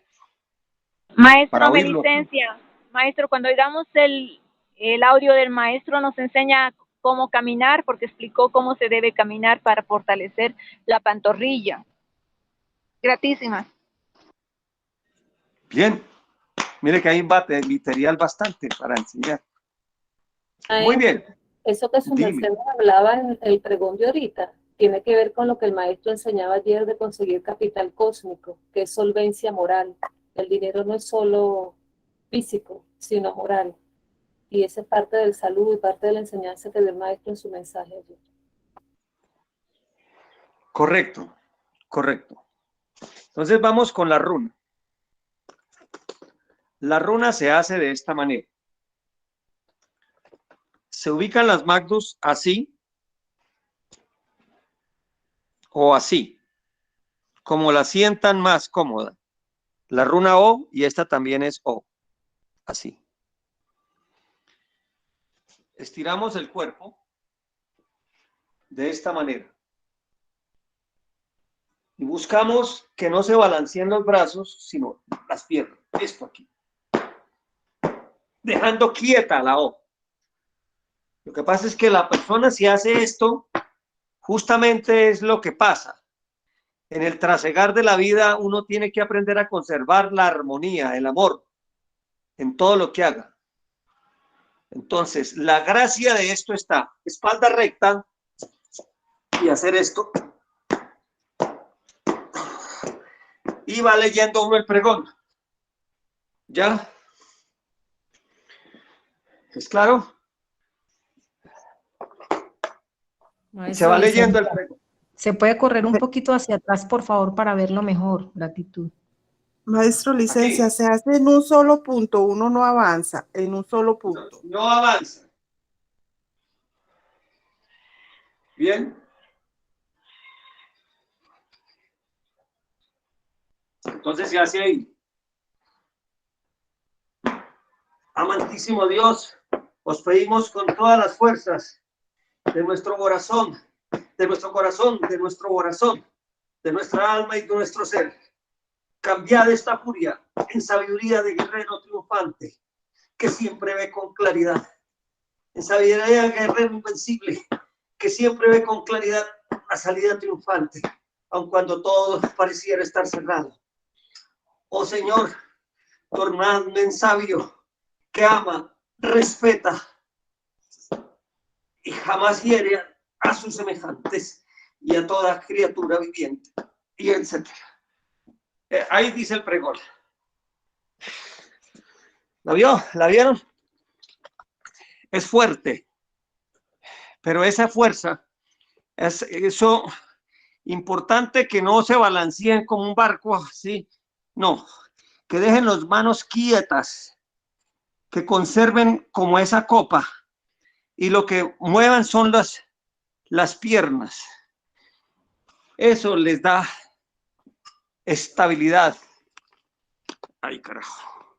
Maestro, mi licencia. Maestro, cuando oigamos el audio del maestro nos enseña cómo caminar, porque explicó cómo se debe caminar para fortalecer la pantorrilla. Gratísimas. Bien, mire que hay material bastante para enseñar. Muy bien. Eso que su merced nos hablaba en el pregón de ahorita, tiene que ver con lo que el maestro enseñaba ayer de conseguir capital cósmico, que es solvencia moral. El dinero no es solo físico, sino moral. Y esa es parte del salud y parte de la enseñanza que dio el maestro en su mensaje ayer. Correcto, correcto. Entonces vamos con la runa. La runa se hace de esta manera. Se ubican las Magnus así o así, como la sientan más cómoda. La runa O y esta también es O, así. Estiramos el cuerpo de esta manera. Y buscamos que no se balanceen los brazos, sino las piernas. Esto aquí. Dejando quieta la O. Lo que pasa es que la persona, si hace esto, justamente es lo que pasa. En el trasegar de la vida uno tiene que aprender a conservar la armonía, el amor, en todo lo que haga. Entonces, la gracia de esto está, espalda recta y hacer esto. Y va leyendo uno el pregón. ¿Ya? ¿Es claro? Maestro, Se va leyendo el pregón. ¿Se puede correr un poquito hacia atrás, por favor, para verlo mejor? Gratitud. Maestro, licencia, se hace en un solo punto, uno no avanza, en un solo punto. No avanza. Bien. Entonces se hace ahí. Amantísimo Dios, os pedimos con todas las fuerzas de nuestro corazón, de nuestro corazón, de nuestro corazón, de nuestra alma y de nuestro ser. Cambiad esta furia en sabiduría de guerrero triunfante, que siempre ve con claridad. En sabiduría de guerrero invencible, que siempre ve con claridad la salida triunfante, aun cuando todo pareciera estar cerrado. Oh Señor, tornadme en sabio, que ama, respeta y jamás hiere a sus semejantes y a toda criatura viviente, y etc. Ahí dice el pregón. ¿La vio? ¿La vieron? Es fuerte, pero esa fuerza es eso importante, que no se balanceen como un barco así, no, que dejen las manos quietas, que conserven como esa copa, y lo que muevan son las piernas. Eso les da estabilidad. Ay, carajo.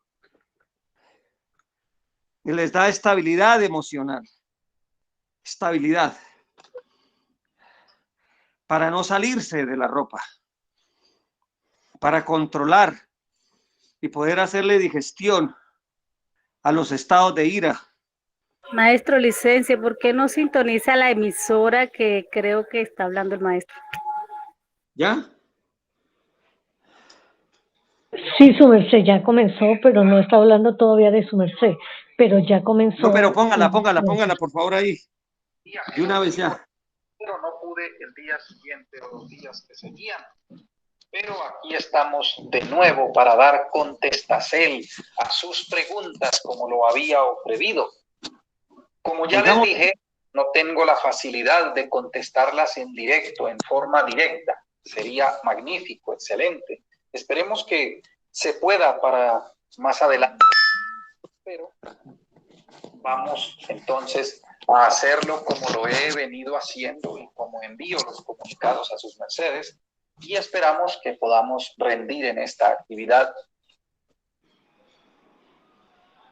Y les da estabilidad emocional. Estabilidad. Para no salirse de la ropa. Para controlar y poder hacerle digestión a los estados de ira. Maestro, licencia, ¿por qué no sintoniza la emisora que creo que está hablando el maestro? ¿Ya? Sí, su merced ya comenzó, pero no está hablando todavía de su merced, pero ya comenzó. No, pero póngala, por favor, ahí. De una vez ya. Pero no pude el día siguiente o los días que seguían. Pero aquí estamos de nuevo para dar contestación a sus preguntas como lo había previsto. Como ya les dije, no tengo la facilidad de contestarlas en directo, en forma directa. Sería magnífico, excelente. Esperemos que se pueda para más adelante, pero vamos entonces a hacerlo como lo he venido haciendo y como envío los comunicados a sus mercedes, y esperamos que podamos rendir en esta actividad.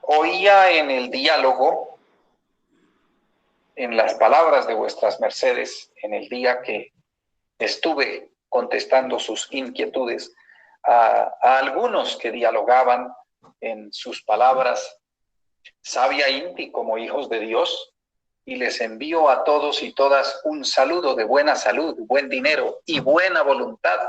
Oía en el diálogo, en las palabras de vuestras mercedes, en el día que estuve contestando sus inquietudes, a algunos que dialogaban en sus palabras sabia inti como hijos de Dios, y les envío a todos y todas un saludo de buena salud, buen dinero y buena voluntad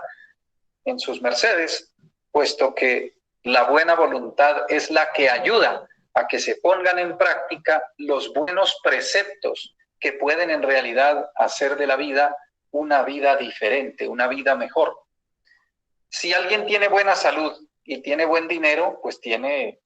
en sus mercedes, puesto que la buena voluntad es la que ayuda a que se pongan en práctica los buenos preceptos que pueden en realidad hacer de la vida una vida diferente, una vida mejor. Si alguien tiene buena salud y tiene buen dinero, pues tiene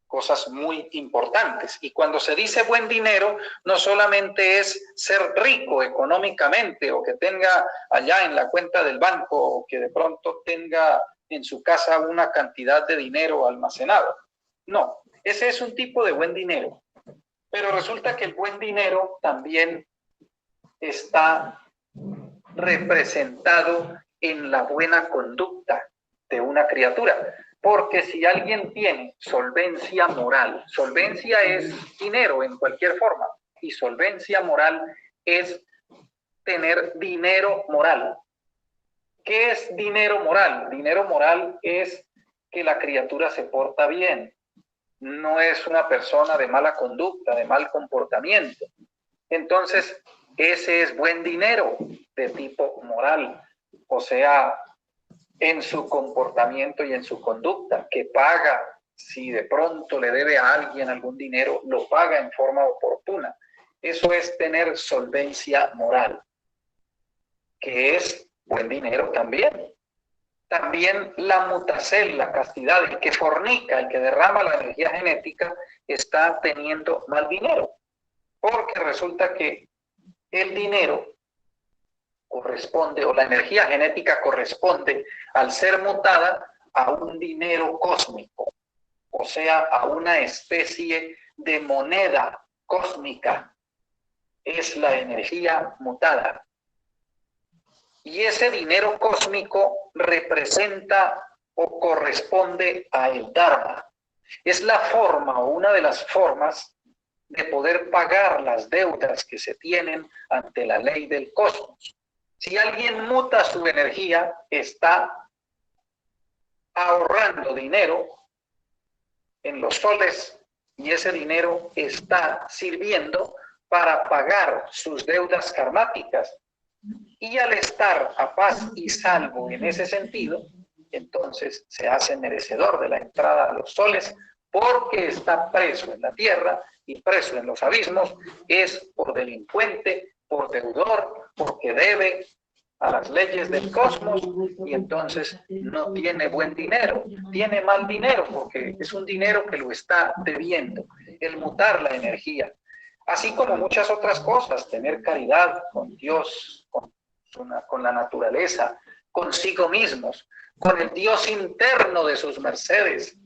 cosas muy importantes. Y cuando se dice buen dinero, no solamente es ser rico económicamente o que tenga allá en la cuenta del banco o que de pronto tenga en su casa una cantidad de dinero almacenado. No, ese es un tipo de buen dinero. Pero resulta que el buen dinero también está representado en la buena conducta de una criatura. Porque si alguien tiene solvencia moral, solvencia es dinero en cualquier forma, y solvencia moral es tener dinero moral. ¿Qué es dinero moral? Dinero moral es que la criatura se porta bien, no es una persona de mala conducta, de mal comportamiento. Entonces, ese es buen dinero de tipo moral, o sea, en su comportamiento y en su conducta, que paga, si de pronto le debe a alguien algún dinero, lo paga en forma oportuna. Eso es tener solvencia moral, que es buen dinero también. También la mutacel, la castidad, el que fornica, el que derrama la energía genética, está teniendo mal dinero, porque resulta que el dinero corresponde, o la energía genética corresponde, al ser mutada, a un dinero cósmico, o sea, a una especie de moneda cósmica. Es la energía mutada. Y ese dinero cósmico representa o corresponde a el Dharma. Es la forma o una de las formas de poder pagar las deudas que se tienen ante la ley del cosmos. Si alguien muta su energía, está ahorrando dinero en los soles y ese dinero está sirviendo para pagar sus deudas karmáticas. Y al estar a paz y salvo en ese sentido, entonces se hace merecedor de la entrada a los soles, porque está preso en la tierra y preso en los abismos, es por delincuente, por deudor, porque debe a las leyes del cosmos, y entonces no tiene buen dinero, tiene mal dinero, porque es un dinero que lo está debiendo. El mutar la energía, así como muchas otras cosas, tener caridad con Dios, con la naturaleza, consigo mismos, con el Dios interno de sus mercedes,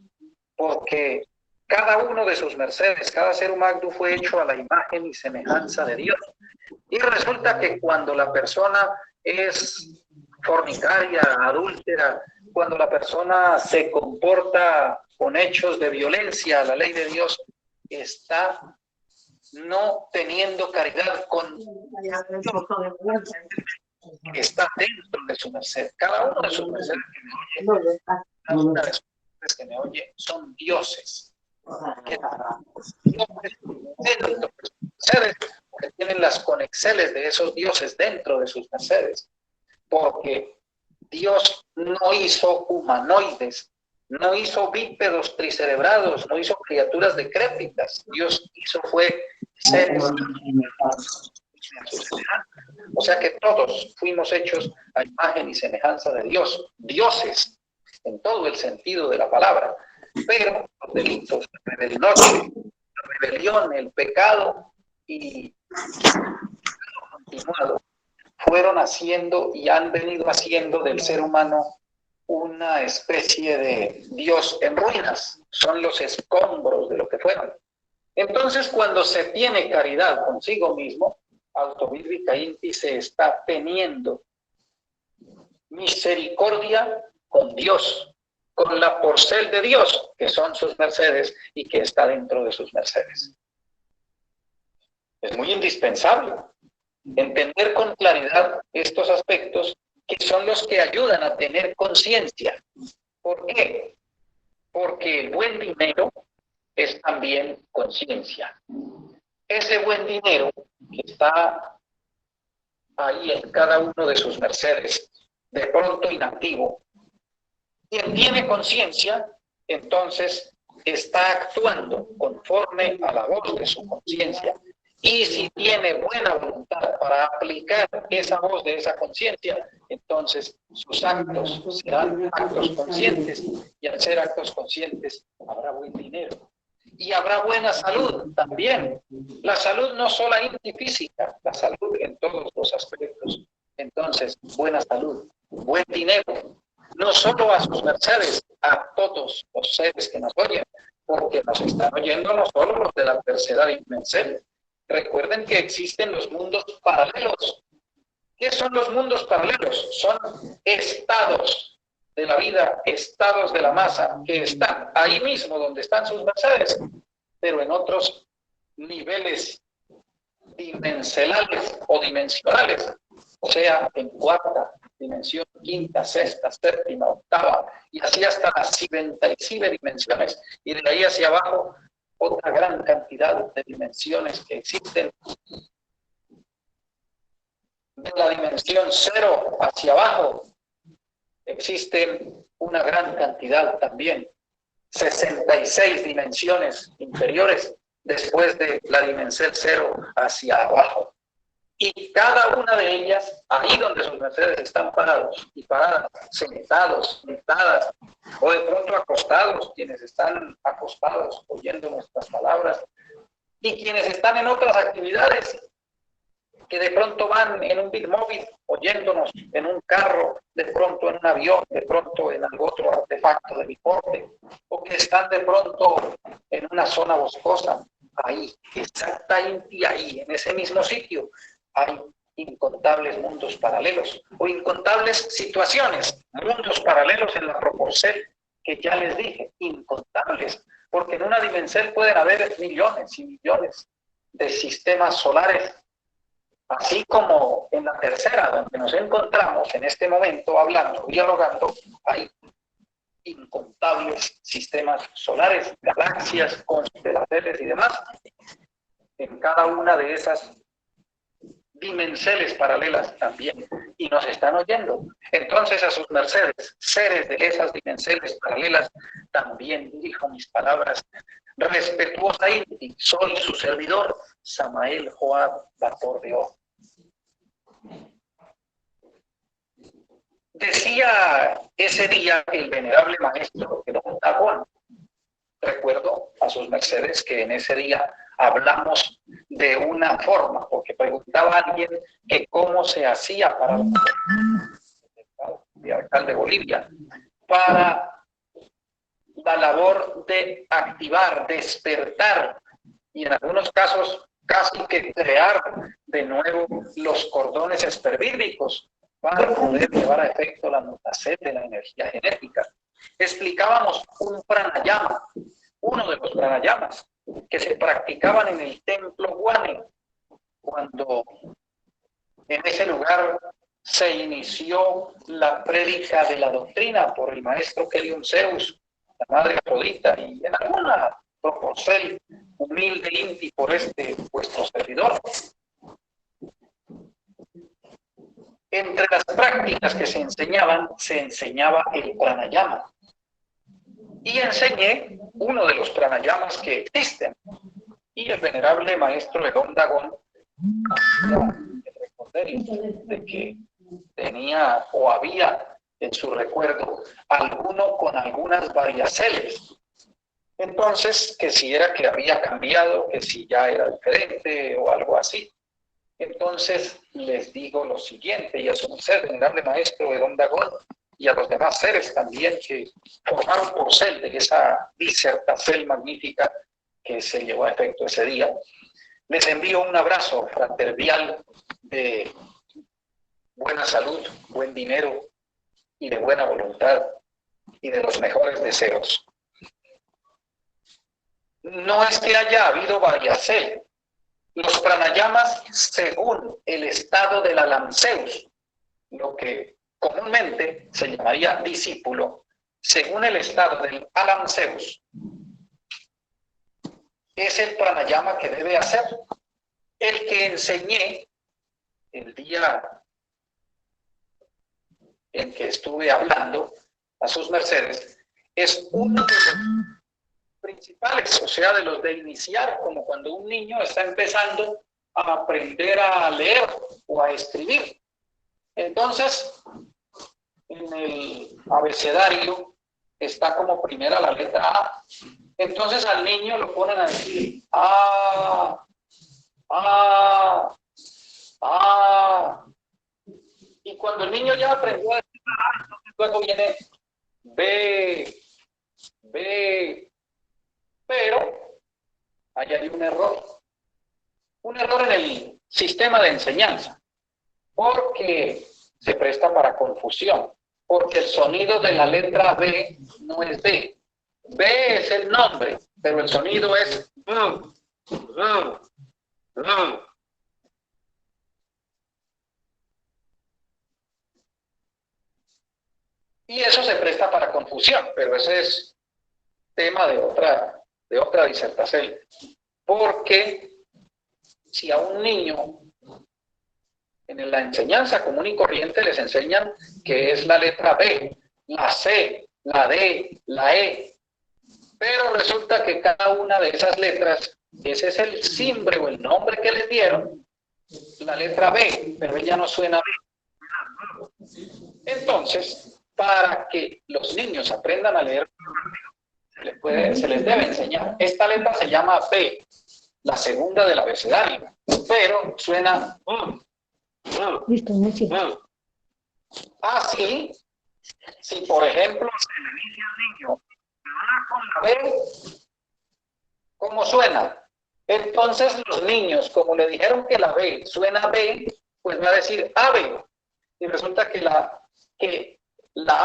porque cada uno de sus mercedes, cada ser humano fue hecho a la imagen y semejanza de Dios. Y resulta que cuando la persona es fornicaria, adúltera, cuando la persona se comporta con hechos de violencia a la ley de Dios, está no teniendo caridad con que está dentro de su merced. Cada uno de sus mercedes que me oye, cada una de sus mercedes que me oye son dioses. Dentro de sus mercedes, porque tienen las conexeles de esos dioses dentro de sus mercedes. Porque Dios no hizo humanoides, no hizo bípedos tricerebrados, no hizo criaturas decrépitas. Dios hizo fue seres. O sea que todos fuimos hechos a imagen y semejanza de Dios, dioses en todo el sentido de la palabra, pero los delitos, la rebelión, el pecado y continuado fueron haciendo y han venido haciendo del ser humano una especie de Dios en ruinas, son los escombros de lo que fueron. Entonces, cuando se tiene caridad consigo mismo, Autobíblica Inti se está teniendo misericordia con Dios, con la porcel de Dios, que son sus mercedes y que está dentro de sus mercedes. Es muy indispensable entender con claridad estos aspectos que son los que ayudan a tener conciencia. ¿Por qué? Porque el buen dinero es también conciencia. Ese buen dinero que está ahí en cada uno de sus mercedes, de pronto inactivo, quien tiene conciencia, entonces está actuando conforme a la voz de su conciencia. Y si tiene buena voluntad para aplicar esa voz de esa conciencia, entonces sus actos serán actos conscientes, y al ser actos conscientes habrá buen dinero. Y habrá buena salud también. La salud no solamente física, la salud en todos los aspectos. Entonces, buena salud, buen dinero, no solo a sus mercedes, a todos los seres que nos oyen, porque nos están oyendo no solo los de la tercera dimensión. Recuerden que existen los mundos paralelos. ¿Qué son los mundos paralelos? Son estados de la vida, estados de la masa, que están ahí mismo donde están sus mercedes, pero en otros niveles dimensionales o dimensionales, o sea, en cuarta dimensión, quinta, sexta, séptima, octava, y así hasta las 77 dimensiones, y de ahí hacia abajo otra gran cantidad de dimensiones que existen. De la dimensión 0 hacia abajo existen una gran cantidad también, 66 dimensiones inferiores después de la dimensión 0 hacia abajo. Y cada una de ellas, ahí donde sus mercedes están parados y paradas, sentados, sentadas, o de pronto acostados, quienes están acostados oyendo nuestras palabras, y quienes están en otras actividades, que de pronto van en un bitmóvil oyéndonos, en un carro, de pronto en un avión, de pronto en algún otro artefacto de deporte, o que están de pronto en una zona boscosa, ahí, exactamente ahí, en ese mismo sitio, hay incontables mundos paralelos o incontables situaciones, mundos paralelos en la proporción que ya les dije, incontables, porque en una dimensión pueden haber millones y millones de sistemas solares, así como en la tercera, donde nos encontramos en este momento hablando, dialogando, hay incontables sistemas solares, galaxias, constelaciones y demás, en cada una de esas dimensiones paralelas también, y nos están oyendo. Entonces a sus mercedes, seres de esas dimensiones paralelas, también dirijo mis palabras respetuosamente. Soy su servidor, Samael Joab Batordeó. Decía ese día el venerable maestro Don Dagón, recuerdo a sus mercedes que en ese día hablamos de una forma, porque preguntaba a alguien que cómo se hacía para el alcalde de Bolivia, para la labor de activar, despertar, y en algunos casos casi que crear de nuevo los cordones espervídicos para poder llevar a efecto la mutación de la energía genética. Explicábamos un pranayama, uno de los pranayamas que se practicaban en el templo Guane, cuando en ese lugar se inició la prédica de la doctrina por el maestro Kelium Zeus, la madre Afrodita, y en alguna proporción humilde Inti por vuestro servidor. Entre las prácticas que se enseñaban, se enseñaba el pranayama. Y enseñé uno de los pranayamas que existen. Y el venerable maestro Don Dagón de que tenía o había en su recuerdo alguno con algunas variaciones. Entonces, que si era que había cambiado, que si ya era diferente o algo así. Entonces, les digo lo siguiente, y a su merced, venerable maestro Don Dagón, y a los demás seres también que formaron porcel de esa disertación magnífica que se llevó a efecto ese día. Les envío un abrazo fraternal de buena salud, buen dinero y de buena voluntad y de los mejores deseos. No es que haya habido variación. Los pranayamas, según el estado del alamseus, lo que comúnmente se llamaría discípulo, según el estado del alamseus, es el pranayama que debe hacer. El que enseñé el día en que estuve hablando a sus mercedes es uno de los principales, o sea, de los de iniciar, como cuando un niño está empezando a aprender a leer o a escribir. Entonces, en el abecedario está como primera la letra A. Entonces al niño lo ponen a decir A, A, A. Y cuando el niño ya aprendió a decir A, entonces luego viene B, B. Pero ahí hay un error en el sistema de enseñanza, porque se presta para confusión, porque el sonido de la letra B no es B. B es el nombre, pero el sonido es y eso se presta para confusión, pero ese es tema de otra disertación, porque si a un niño en la enseñanza común y corriente les enseñan que es la letra B, la C, la D, la E, pero resulta que cada una de esas letras, ese es el simbre o el nombre que les dieron, la letra B, pero ella no suena B. Entonces, para que los niños aprendan a leer, se les debe enseñar. Esta letra se llama B, la segunda del abecedario, pero suena así. Si por ejemplo se le dice al niño A con la B, ¿cómo suena? Entonces los niños, como le dijeron que la B suena B, pues va a decir ave, y resulta que la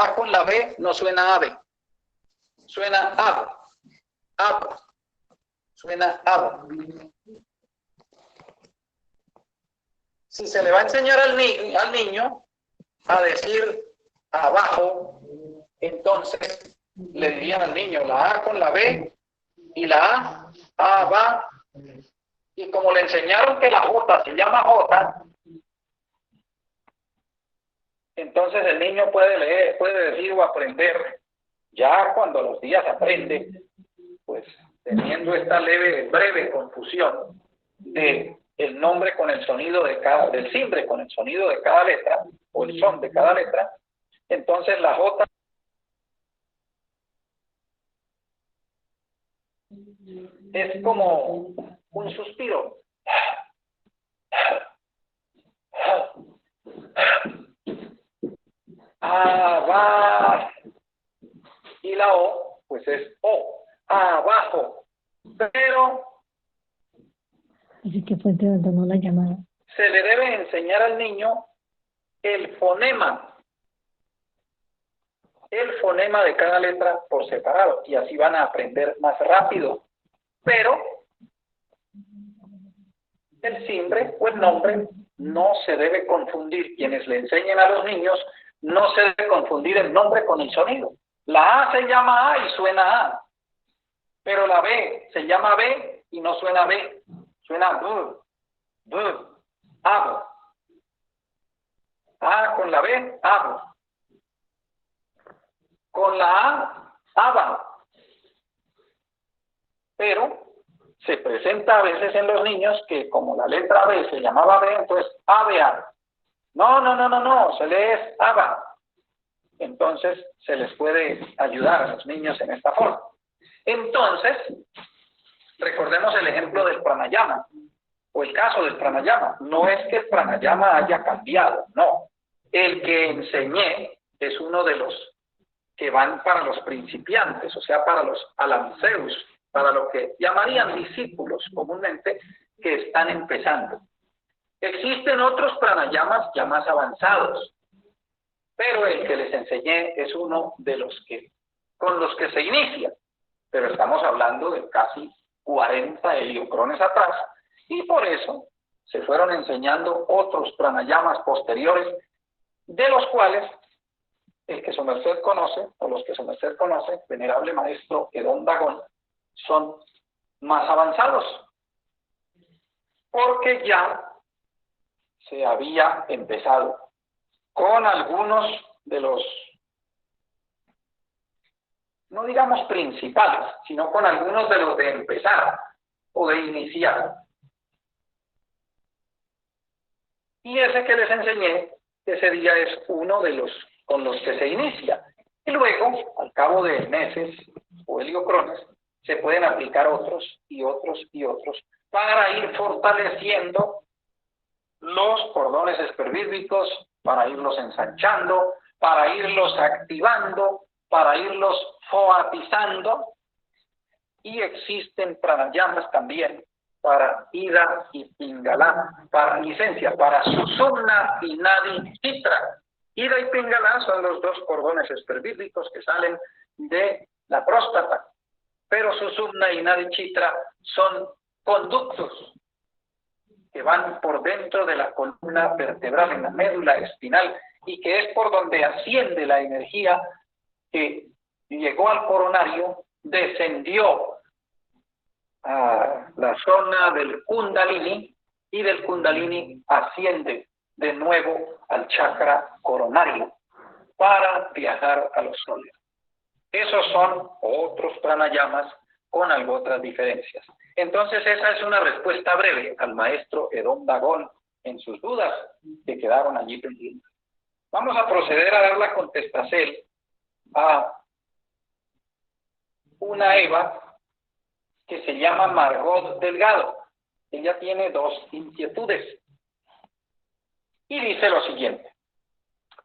A con la B no suena ave, suena ab, ab, suena ab. Si se le va a enseñar al niño a decir abajo, entonces le dirían al niño la A con la B y la A va. Y como le enseñaron que la J se llama J, entonces el niño puede leer, puede decir o aprender. Ya cuando los días aprende, pues teniendo esta breve confusión de el nombre con el sonido del simbre con el sonido de cada letra, o el son de cada letra, entonces la J es como un suspiro. Va. Y la O, pues es O, abajo. Pero así que fue de donde no la llamada. Se le debe enseñar al niño el fonema de cada letra por separado, y así van a aprender más rápido. Pero el simbre o el nombre no se debe confundir. Quienes le enseñen a los niños, no se debe confundir el nombre con el sonido. La A se llama A y suena A, pero la B se llama B y no suena B, suena B, B, ab. A con la B, ab. Con la A, aba. Pero se presenta a veces en los niños que como la letra B se llamaba B, entonces abea. No, se lee aba. Entonces se les puede ayudar a los niños en esta forma. Entonces, recordemos el ejemplo del pranayama, o el caso del pranayama. No es que el pranayama haya cambiado, no. El que enseñé es uno de los que van para los principiantes, o sea, para los alanceus, para lo que llamarían discípulos comúnmente, que están empezando. Existen otros pranayamas ya más avanzados, pero el que les enseñé es uno de los que, con los que se inicia, pero estamos hablando de casi 40 heliocrones atrás, y por eso se fueron enseñando otros pranayamas posteriores, de los cuales el que su merced conoce, o los que su merced conoce, venerable maestro Edom Dagón, son más avanzados, porque ya se había empezado con algunos de los, no digamos principales, sino con algunos de los de empezar o de iniciar. Y ese que les enseñé, ese día es uno de los con los que se inicia. Y luego, al cabo de meses o heliocrones, se pueden aplicar otros y otros y otros para ir fortaleciendo los cordones esperbírbicos, para irlos ensanchando, para irlos activando, para irlos foatizando. Y existen pranayamas también para Ida y Pingala, para licencia, para Susumna y Nadi Chitra. Ida y Pingala son los dos cordones esperbírbicos que salen de la próstata, pero Susumna y Nadi Chitra son conductos que van por dentro de la columna vertebral, en la médula espinal, y que es por donde asciende la energía que llegó al coronario, descendió a la zona del Kundalini, y del Kundalini asciende de nuevo al chakra coronario para viajar a los sólidos. Esos son otros pranayamas con algo otras diferencias. Entonces esa es una respuesta breve al maestro Edom Dagón en sus dudas que quedaron allí pendientes. Vamos a proceder a dar la contestación a una Eva que se llama Margot Delgado. Ella tiene dos inquietudes y dice lo siguiente: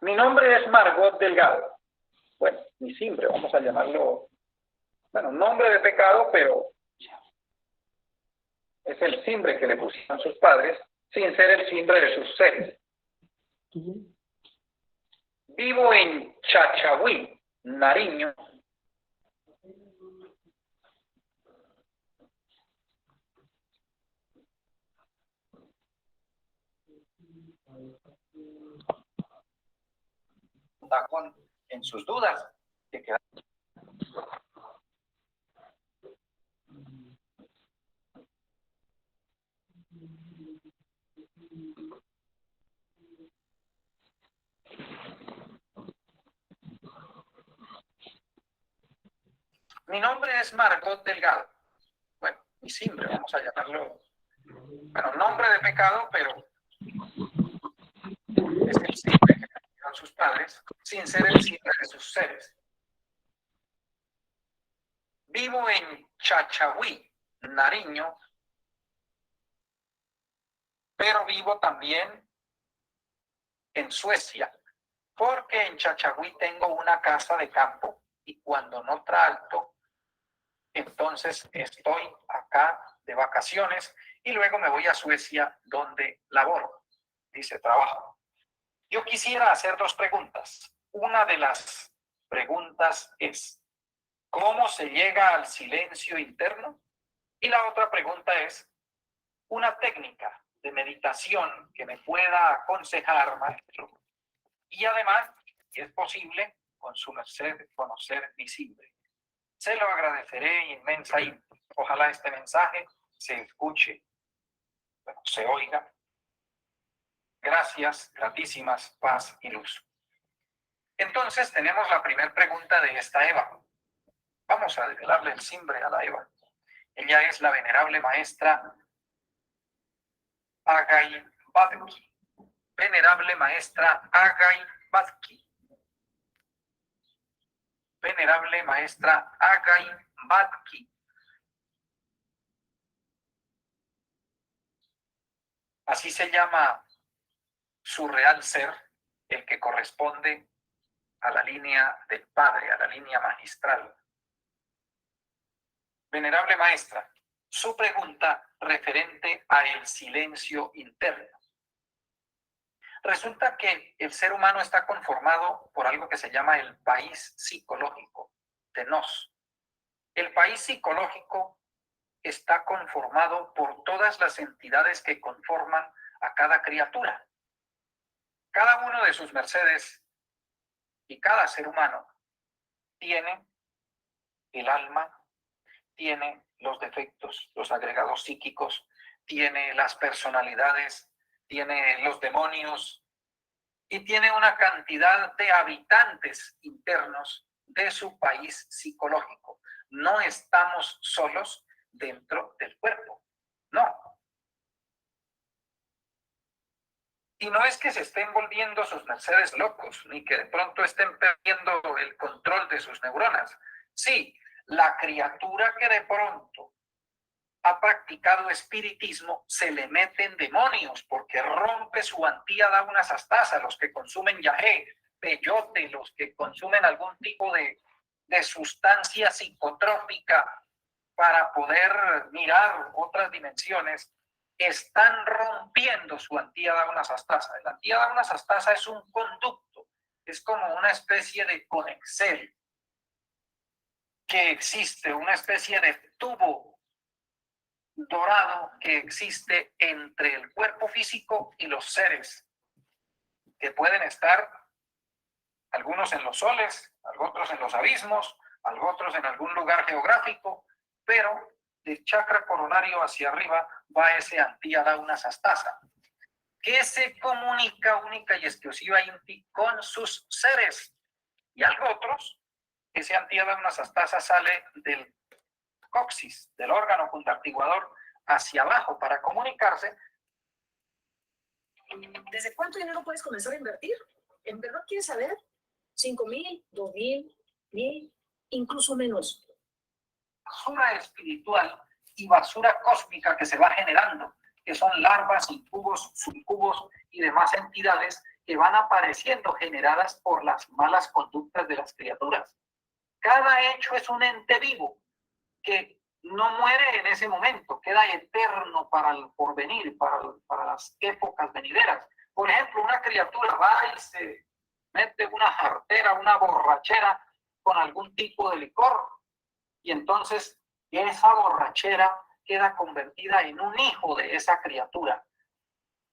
mi nombre es Margot Delgado. Bueno, mi simbre, vamos a llamarlo, bueno, nombre de pecado, pero es el simbre que le pusieron sus padres, sin ser el simbre de sus seres. Vivo en Chachahuí, Nariño. En sus dudas que quedan. Mi nombre es Margot Delgado. Bueno, mi simbre, vamos a llamarlo, bueno, nombre de pecado, pero es el simbre que le dieron sus padres, sin ser el simbre de sus seres. Vivo en Chachahuí, Nariño, pero vivo también en Suecia, porque en Chachahuí tengo una casa de campo y cuando no tralto, entonces estoy acá de vacaciones y luego me voy a Suecia donde laboro, dice trabajo. Yo quisiera hacer dos preguntas. Una de las preguntas es, ¿cómo se llega al silencio interno? Y la otra pregunta es, una técnica de meditación que me pueda aconsejar, maestro. Y además, si es posible, con su merced, conocer mi simbre. Se lo agradeceré inmensamente. Ojalá este mensaje se escuche, bueno, se oiga. Gracias, gratísimas, paz y luz. Entonces tenemos la primera pregunta de esta Eva. Vamos a develarle el simbre a la Eva. Ella es la venerable maestra Agai Badki. Venerable maestra Agai Badki. Venerable maestra Agai Badki. Así se llama su real ser, el que corresponde a la línea del Padre, a la línea magistral. Venerable maestra, su pregunta referente a el silencio interno. Resulta que el ser humano está conformado por algo que se llama el país psicológico, tenos. El país psicológico está conformado por todas las entidades que conforman a cada criatura. Cada uno de sus mercedes y cada ser humano tiene el alma, tiene los defectos, los agregados psíquicos, tiene las personalidades, tiene los demonios y tiene una cantidad de habitantes internos de su país psicológico. No estamos solos dentro del cuerpo, no. Y no es que se estén volviendo sus mercedes locos, ni que de pronto estén perdiendo el control de sus neuronas. Sí, la criatura que de pronto ha practicado espiritismo se le meten demonios porque rompe su antíada unas astasas, los que consumen yagé, peyote, los que consumen algún tipo de sustancia psicotrópica para poder mirar otras dimensiones, están rompiendo su antíada unas astasas. La antíada unas astasas es un conducto, es como una especie de conexel que existe, una especie de tubo dorado que existe entre el cuerpo físico y los seres, que pueden estar algunos en los soles, otros en los abismos, otros en algún lugar geográfico, pero del chakra coronario hacia arriba va ese antíada unas astasa, que se comunica única y exclusivamente con sus seres. Y otros, ese antíada unas astasa sale del coxis, del órgano contractiguador, hacia abajo para comunicarse. ¿Desde cuánto dinero puedes comenzar a invertir? ¿En verdad quieres saber? 5,000, 2,000, 1,000, incluso menos. Basura espiritual y basura cósmica que se va generando, que son larvas, incubos, subcubos y demás entidades que van apareciendo generadas por las malas conductas de las criaturas. Cada hecho es un ente vivo que no muere en ese momento, queda eterno para el porvenir, para las épocas venideras. Por ejemplo, una criatura va y se mete una jartera, una borrachera con algún tipo de licor, y entonces esa borrachera queda convertida en un hijo de esa criatura.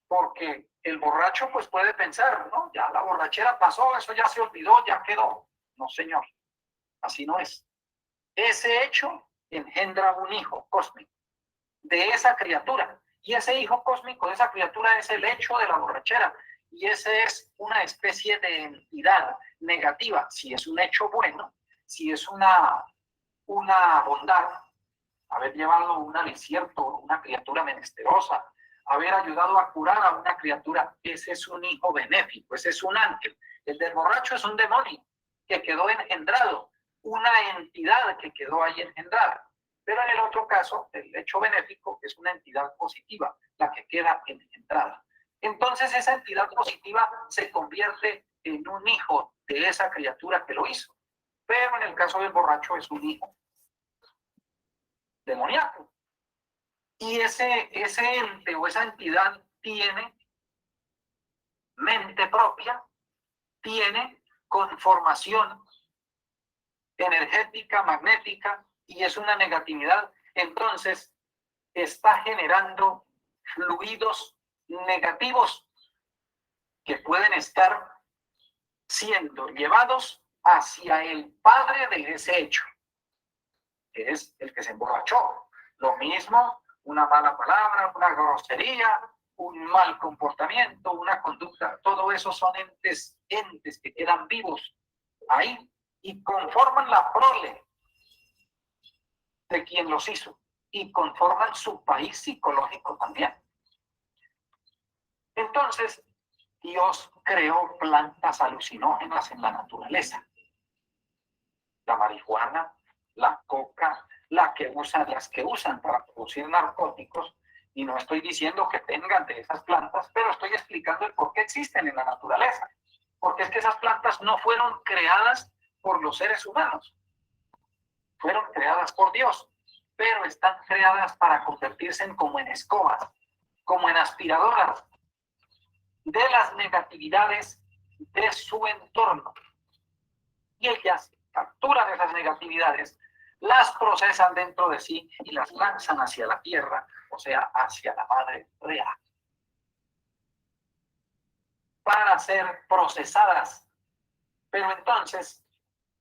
Porque el borracho pues puede pensar, ¿no? Ya la borrachera pasó, eso ya se olvidó, ya quedó. No, señor, así no es. Ese hecho engendra un hijo cósmico de esa criatura. Y ese hijo cósmico de esa criatura es el hecho de la borrachera. Y ese es una especie de entidad negativa. Si es un hecho bueno, si es una bondad, haber llevado un desierto, una criatura menesterosa, haber ayudado a curar a una criatura, ese es un hijo benéfico, ese es un ángel. El del borracho es un demonio que quedó engendrado, una entidad que quedó ahí engendrada. Pero en el otro caso, el hecho benéfico es una entidad positiva, la que queda engendrada. Entonces esa entidad positiva se convierte en un hijo de esa criatura que lo hizo. Pero en el caso del borracho es un hijo demoníaco. Y ese ente o esa entidad tiene mente propia, tiene conformación energética, magnética, y es una negatividad. Entonces está generando fluidos negativos que pueden estar siendo llevados hacia el padre de ese hecho, que es el que se emborrachó. Lo mismo, una mala palabra, una grosería, un mal comportamiento, una conducta, todo eso son entes que quedan vivos ahí y conforman la prole de quien los hizo y conforman su país psicológico también. Entonces, Dios creó plantas alucinógenas en la naturaleza. La marihuana, la coca, las que usan para producir narcóticos, y no estoy diciendo que tengan de esas plantas, pero estoy explicando el por qué existen en la naturaleza. porque es que esas plantas no fueron creadas por los seres humanos, fueron creadas por Dios, pero están creadas para convertirse en como en escobas, como en aspiradoras de las negatividades de su entorno. Y ellas capturan esas negatividades, las procesan dentro de sí y las lanzan hacia la tierra, o sea, hacia la madre real, para ser procesadas. Pero entonces,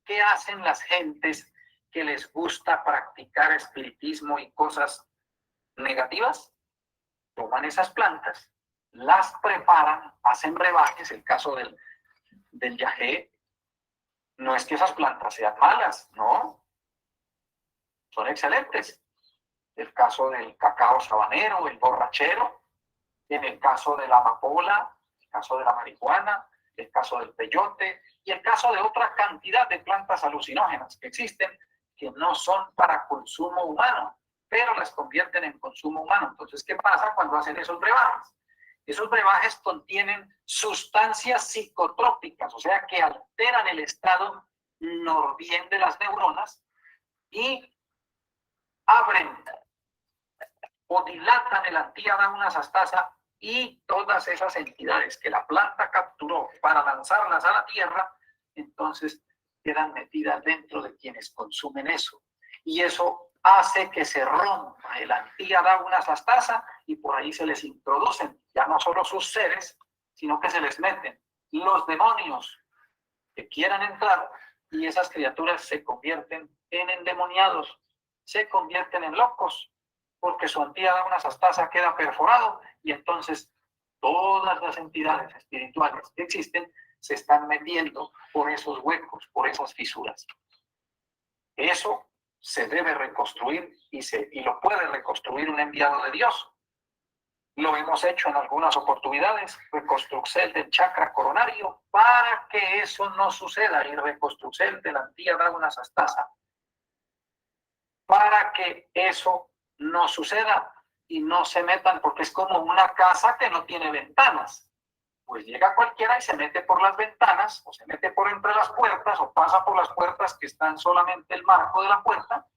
¿qué hacen las gentes que les gusta practicar espiritismo y cosas negativas? Toman esas plantas, las preparan, hacen brebajes. El caso del yagé, no es que esas plantas sean malas, no, son excelentes. El caso del cacao sabanero, el borrachero, en el caso de la amapola, el caso de la marihuana, el caso del peyote y el caso de otra cantidad de plantas alucinógenas que existen, que no son para consumo humano, pero las convierten en consumo humano. Entonces, ¿qué pasa cuando hacen esos brebajes? Esos brebajes contienen sustancias psicotrópicas, o sea, que alteran el estado normal de las neuronas y abren o dilatan el anti-adaunasastasa y todas esas entidades que la planta capturó para lanzarlas a la tierra, entonces quedan metidas dentro de quienes consumen eso. Y eso hace que se rompa el anti-adaunasastasa y por ahí se les introducen ya no solo sus seres, sino que se les meten los demonios que quieran entrar y esas criaturas se convierten en endemoniados, se convierten en locos, porque su anti-adaunasastasa queda perforado y entonces todas las entidades espirituales que existen se están metiendo por esos huecos, por esas fisuras. Eso se debe reconstruir y lo puede reconstruir un enviado de Dios. Lo hemos hecho en algunas oportunidades, reconstrucción del chakra coronario, para que eso no suceda, y reconstrucción de la anti-adaunasastasa, para que eso no suceda y no se metan, porque es como una casa que no tiene ventanas. Pues llega cualquiera y se mete por las ventanas, o se mete por entre las puertas, o pasa por las puertas que están solamente el marco de la puerta,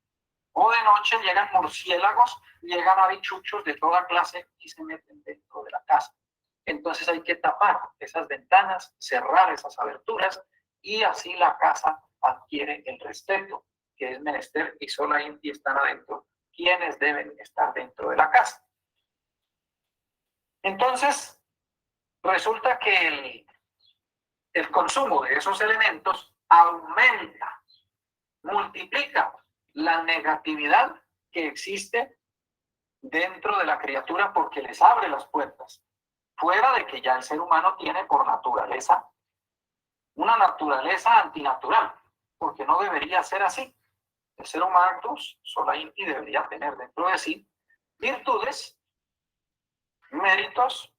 o de noche llegan murciélagos, llegan abichuchos de toda clase y se meten dentro de la casa. Entonces hay que tapar esas ventanas, cerrar esas aberturas, y así la casa adquiere el respeto que es menester, y solamente están adentro quienes deben estar dentro de la casa. Entonces, resulta que el consumo de esos elementos aumenta, multiplica la negatividad que existe dentro de la criatura, porque les abre las puertas, fuera de que ya el ser humano tiene por naturaleza una naturaleza antinatural, porque no debería ser así. El ser humano, Solainti, debería tener dentro de sí virtudes, méritos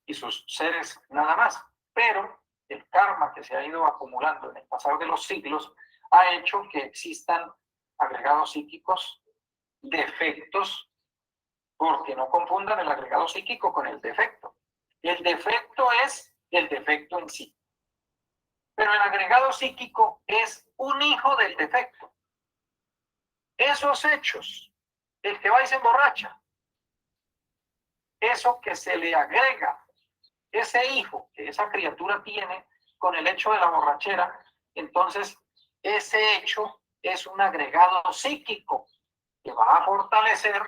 y sus seres nada más. Pero el karma que se ha ido acumulando en el pasado de los siglos ha hecho que existan agregados psíquicos, defectos, porque no confundan el agregado psíquico con el defecto. El defecto es el defecto en sí. Pero el agregado psíquico es un hijo del defecto. Esos hechos, el que va y se emborracha, eso que se le agrega, ese hijo que esa criatura tiene con el hecho de la borrachera, entonces ese hecho es un agregado psíquico que va a fortalecer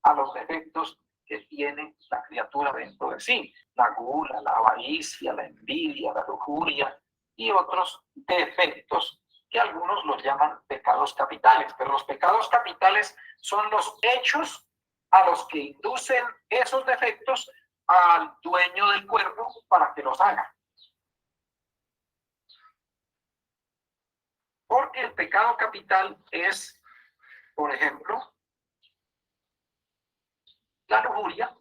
a los defectos que tiene la criatura dentro de sí. La gula, la avaricia, la envidia, la lujuria y otros defectos que algunos los llaman pecados capitales. Pero los pecados capitales son los hechos a los que inducen esos defectos al dueño del cuerpo para que los haga. Porque el pecado capital es, por ejemplo, la lujuria,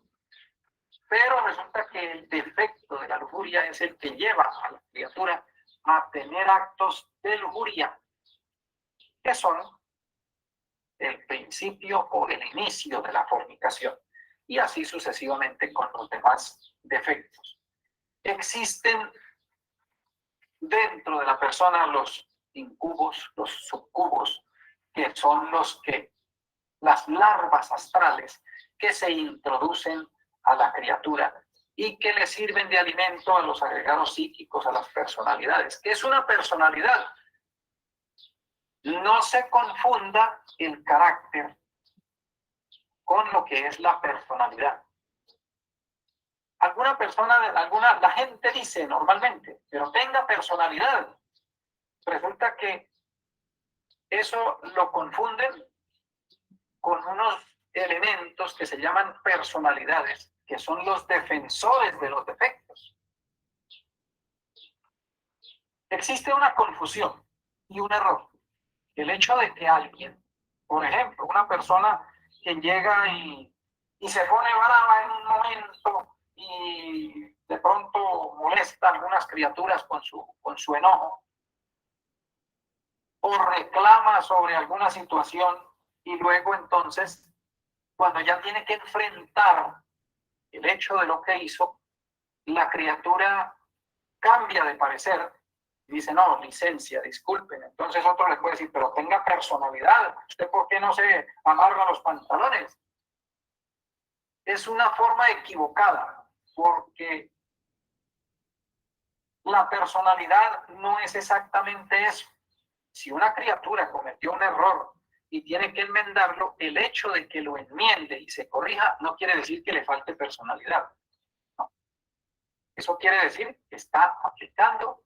pero resulta que el defecto de la lujuria es el que lleva a la criatura a tener actos de lujuria, que son el principio o el inicio de la fornicación, y así sucesivamente con los demás defectos. Existen dentro de la persona los incubos, los subcubos, que son las larvas astrales que se introducen a la criatura y que le sirven de alimento a los agregados psíquicos, a las personalidades. ¿Qué es una personalidad? No se confunda el carácter con lo que es la personalidad. La gente dice normalmente, pero tenga personalidad. Resulta que eso lo confunden con unos elementos que se llaman personalidades, que son los defensores de los defectos. Existe una confusión y un error. El hecho de que alguien, por ejemplo, una persona que llega y se pone brava en un momento y de pronto molesta a algunas criaturas con su enojo, o reclama sobre alguna situación y luego entonces, cuando ya tiene que enfrentar el hecho de lo que hizo, la criatura cambia de parecer y dice, no, licencia, disculpen. Entonces otro le puede decir, pero tenga personalidad, ¿usted por qué no se amarga los pantalones? Es una forma equivocada, porque la personalidad no es exactamente eso. Si una criatura cometió un error y tiene que enmendarlo, el hecho de que lo enmiende y se corrija no quiere decir que le falte personalidad. No. Eso quiere decir que está aplicando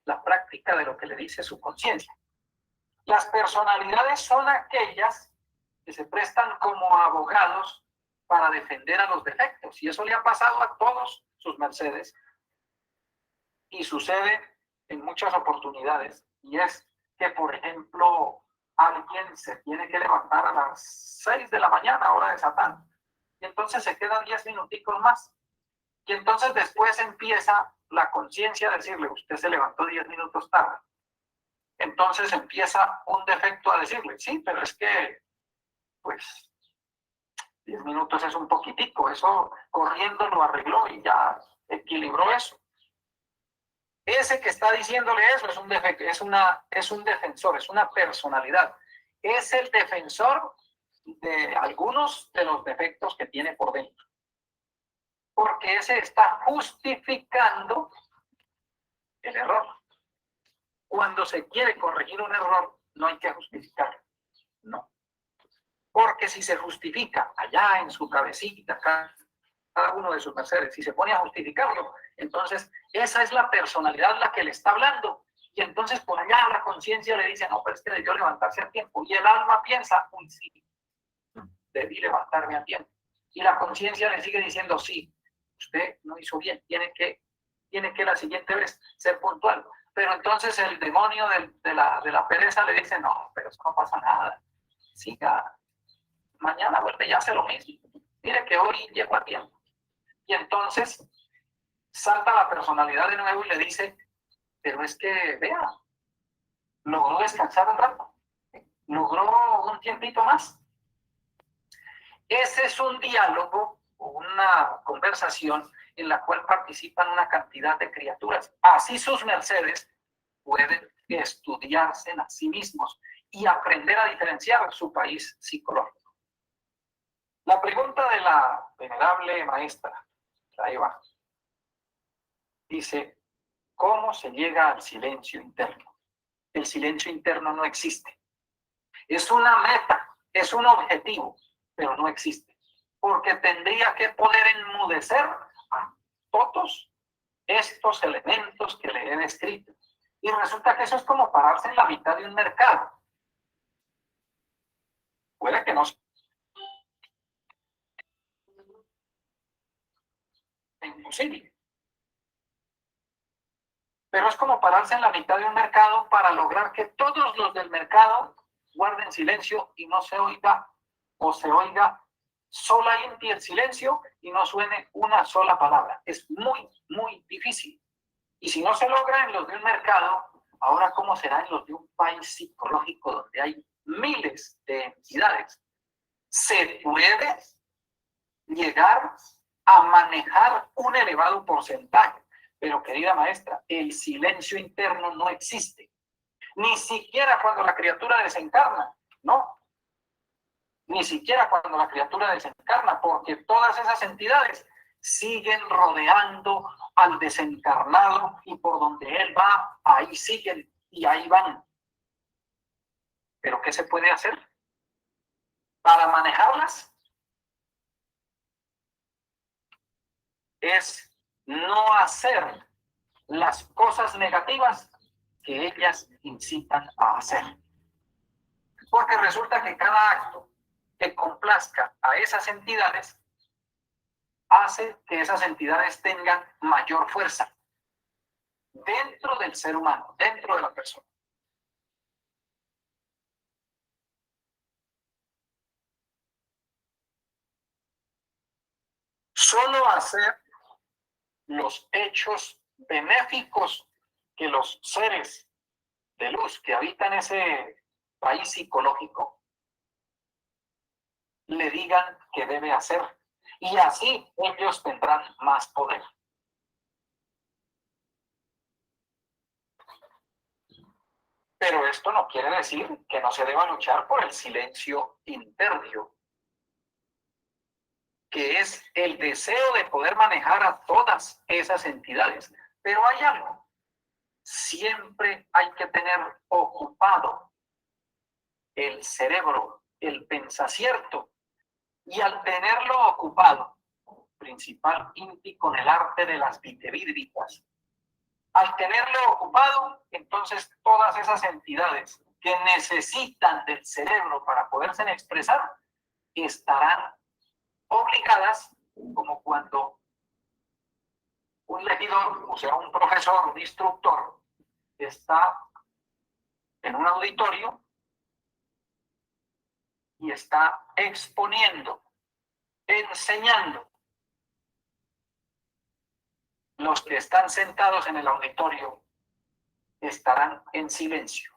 la práctica de lo que le dice su conciencia. Las personalidades son aquellas que se prestan como abogados para defender a los defectos, y eso le ha pasado a todos sus mercedes y sucede en muchas oportunidades, y es que, por ejemplo, alguien se tiene que levantar a las 6 de la mañana, hora de Satán, y entonces se quedan 10 minuticos más, y entonces después empieza la conciencia a decirle, usted se levantó 10 minutos tarde. Entonces empieza un defecto a decirle, sí, pero es que, pues, 10 minutos es un poquitico, eso corriendo lo arregló y ya equilibró eso. Ese que está diciéndole eso es un defecto, es un defensor, es una personalidad. Es el defensor de algunos de los defectos que tiene por dentro. Porque ese está justificando el error. Cuando se quiere corregir un error, no hay que justificarlo. No. Porque si se justifica allá en su cabecita, cada uno de sus mercedes, si se pone a justificarlo, entonces esa es la personalidad la que le está hablando. Y entonces por allá la conciencia le dice, no, pero es que debió levantarse a tiempo. Y el alma piensa, uy, sí, debí levantarme a tiempo. Y la conciencia le sigue diciendo, sí, usted no hizo bien, tiene que la siguiente vez ser puntual. Pero entonces el demonio de la pereza le dice, no, pero eso no pasa nada. Siga, mañana vuelve y hace lo mismo. Mire que hoy llegó a tiempo. Y entonces salta la personalidad de nuevo y le dice, pero es que, vea, logró descansar un rato, logró un tiempito más. Ese es un diálogo o una conversación en la cual participan una cantidad de criaturas. Así sus mercedes pueden estudiarse a sí mismos y aprender a diferenciar su país psicológico. La pregunta de la venerable maestra, ahí va, dice, ¿cómo se llega al silencio interno? El silencio interno no existe. Es una meta, es un objetivo, pero no existe. Porque tendría que poder enmudecer a todos estos elementos que le he descrito. Y resulta que eso es como pararse en la mitad de un mercado. Puede que no sea imposible. Pero es como pararse en la mitad de un mercado para lograr que todos los del mercado guarden silencio y no se oiga, o se oiga solamente el silencio y no suene una sola palabra. Es muy, muy difícil. Y si no se logra en los de un mercado, ahora ¿cómo será en los de un país psicológico donde hay miles de entidades? Se puede llegar a manejar un elevado porcentaje. Pero querida maestra, el silencio interno no existe. Ni siquiera cuando la criatura desencarna, no. Ni siquiera cuando la criatura desencarna, porque todas esas entidades siguen rodeando al desencarnado y por donde él va, ahí siguen y ahí van. ¿Pero qué se puede hacer para manejarlas? Es no hacer las cosas negativas que ellas incitan a hacer. Porque resulta que cada acto que complazca a esas entidades hace que esas entidades tengan mayor fuerza dentro del ser humano, dentro de la persona. Solo hacer los hechos benéficos que los seres de luz que habitan ese país psicológico le digan que debe hacer. Y así ellos tendrán más poder. Pero esto no quiere decir que no se deba luchar por el silencio interno, que es el deseo de poder manejar a todas esas entidades. Pero hay algo. Siempre hay que tener ocupado el cerebro, el pensacierto. Y al tenerlo ocupado, principal INTI con el arte de las vitevidritas, al tenerlo ocupado, entonces todas esas entidades que necesitan del cerebro para poderse expresar, estarán obligadas, como cuando un legislador, o sea, un profesor, un instructor, está en un auditorio y está exponiendo, enseñando. Los que están sentados en el auditorio estarán en silencio.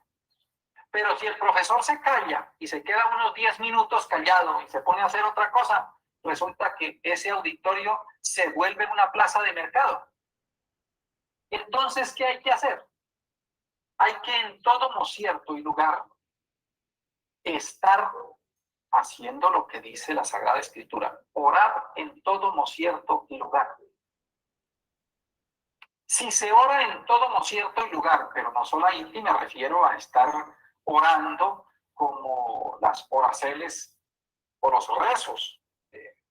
Pero si el profesor se calla y se queda unos 10 minutos callado y se pone a hacer otra cosa, resulta que ese auditorio se vuelve una plaza de mercado. Entonces, ¿qué hay que hacer? Hay que en todo concierto y lugar estar haciendo lo que dice la Sagrada Escritura. Orar en todo concierto y lugar. Si se ora en todo concierto y lugar, pero no solo ahí, me refiero a estar orando como las oraceles o los rezos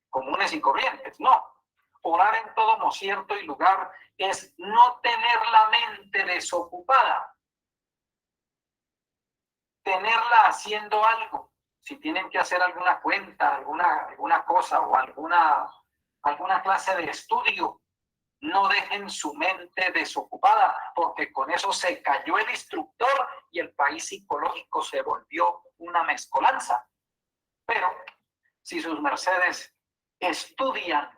comunes y corrientes. No. Orar en todo concierto y lugar es no tener la mente desocupada. Tenerla haciendo algo. Si tienen que hacer alguna cuenta, alguna cosa o alguna clase de estudio, no dejen su mente desocupada, porque con eso se cayó el instructor y el país psicológico se volvió una mezcolanza. Pero si sus mercedes estudian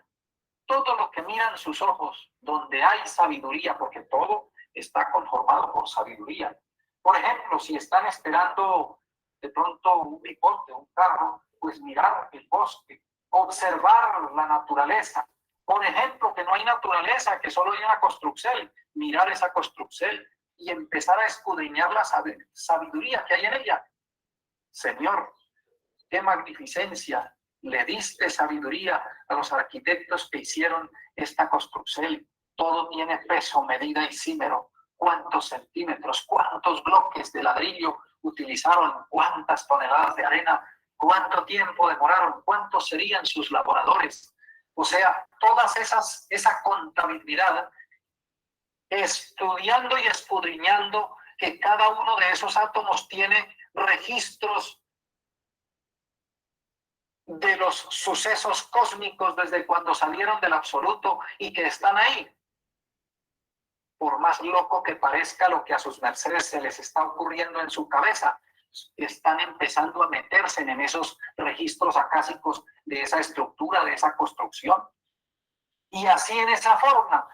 todo lo que miran sus ojos, donde hay sabiduría, porque todo está conformado por sabiduría. Por ejemplo, si están esperando de pronto un bipote, un carro, pues mirar el bosque, observar la naturaleza. Por ejemplo, que no hay naturaleza, que solo hay una construcción, mirar esa construcción y empezar a escudriñar la sabiduría que hay en ella. Señor, qué magnificencia, le diste sabiduría a los arquitectos que hicieron esta construcción. Todo tiene peso, medida y símero. ¿Cuántos centímetros, cuántos bloques de ladrillo utilizaron, cuántas toneladas de arena, cuánto tiempo demoraron, cuántos serían sus laboradores? O sea, esa contabilidad, estudiando y escudriñando que cada uno de esos átomos tiene registros de los sucesos cósmicos desde cuando salieron del absoluto y que están ahí. Por más loco que parezca lo que a sus mercedes se les está ocurriendo en su cabeza, están empezando a meterse en esos registros acásicos de esa estructura, de esa construcción. Y así en esa forma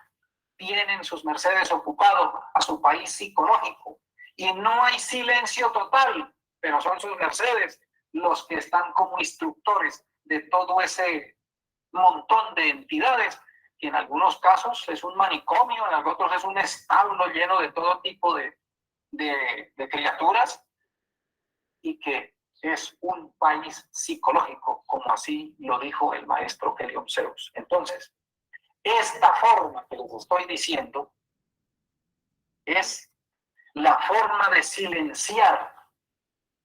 tienen sus mercedes ocupado a su país psicológico. Y no hay silencio total, pero son sus mercedes los que están como instructores de todo ese montón de entidades que en algunos casos es un manicomio, en otros es un establo lleno de todo tipo de criaturas, y que es un país psicológico, como así lo dijo el maestro Helium Zeus. Entonces, esta forma que les estoy diciendo es la forma de silenciar,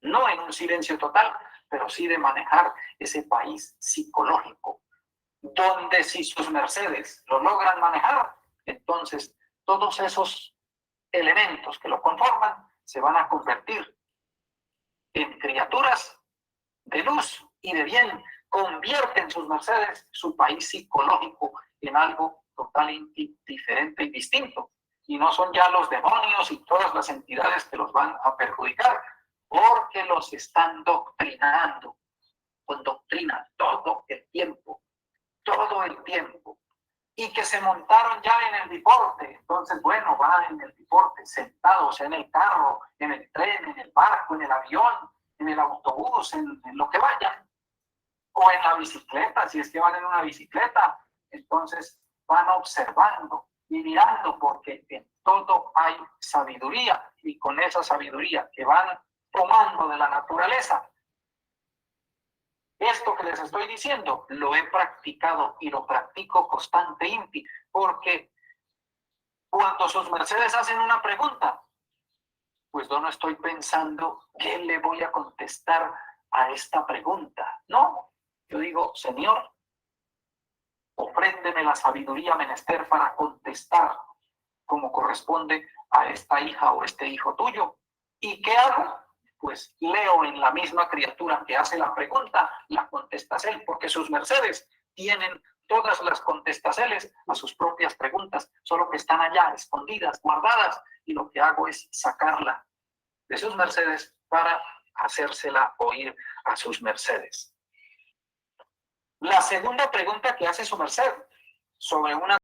no en un silencio total, pero sí de manejar ese país psicológico, donde si sus mercedes lo logran manejar, entonces todos esos elementos que lo conforman se van a convertir en criaturas de luz y de bien, convierten sus mercedes su país psicológico en algo totalmente diferente y distinto. Y no son ya los demonios y todas las entidades que los van a perjudicar, porque los están doctrinando, con doctrina todo el tiempo, y que se montaron ya en el deporte. Entonces, bueno, va en el deporte, sentados en el carro, en el tren, en el barco, en el avión, en el autobús, en lo que vayan, o en la bicicleta, si es que van en una bicicleta. Entonces van observando y mirando, porque en todo hay sabiduría, y con esa sabiduría que van tomando de la naturaleza, esto que les estoy diciendo lo he practicado y lo practico constantemente, porque cuando sus mercedes hacen una pregunta, pues yo no estoy pensando qué le voy a contestar a esta pregunta. No, yo digo, Señor, ofréndeme la sabiduría menester para contestar como corresponde a esta hija o este hijo tuyo. ¿Y qué hago? Pues leo en la misma criatura que hace la pregunta la contestación, porque sus mercedes tienen todas las contestaciones a sus propias preguntas, solo que están allá escondidas, guardadas, y lo que hago es sacarla de sus mercedes para hacérsela oír a sus mercedes. La segunda pregunta que hace su merced sobre una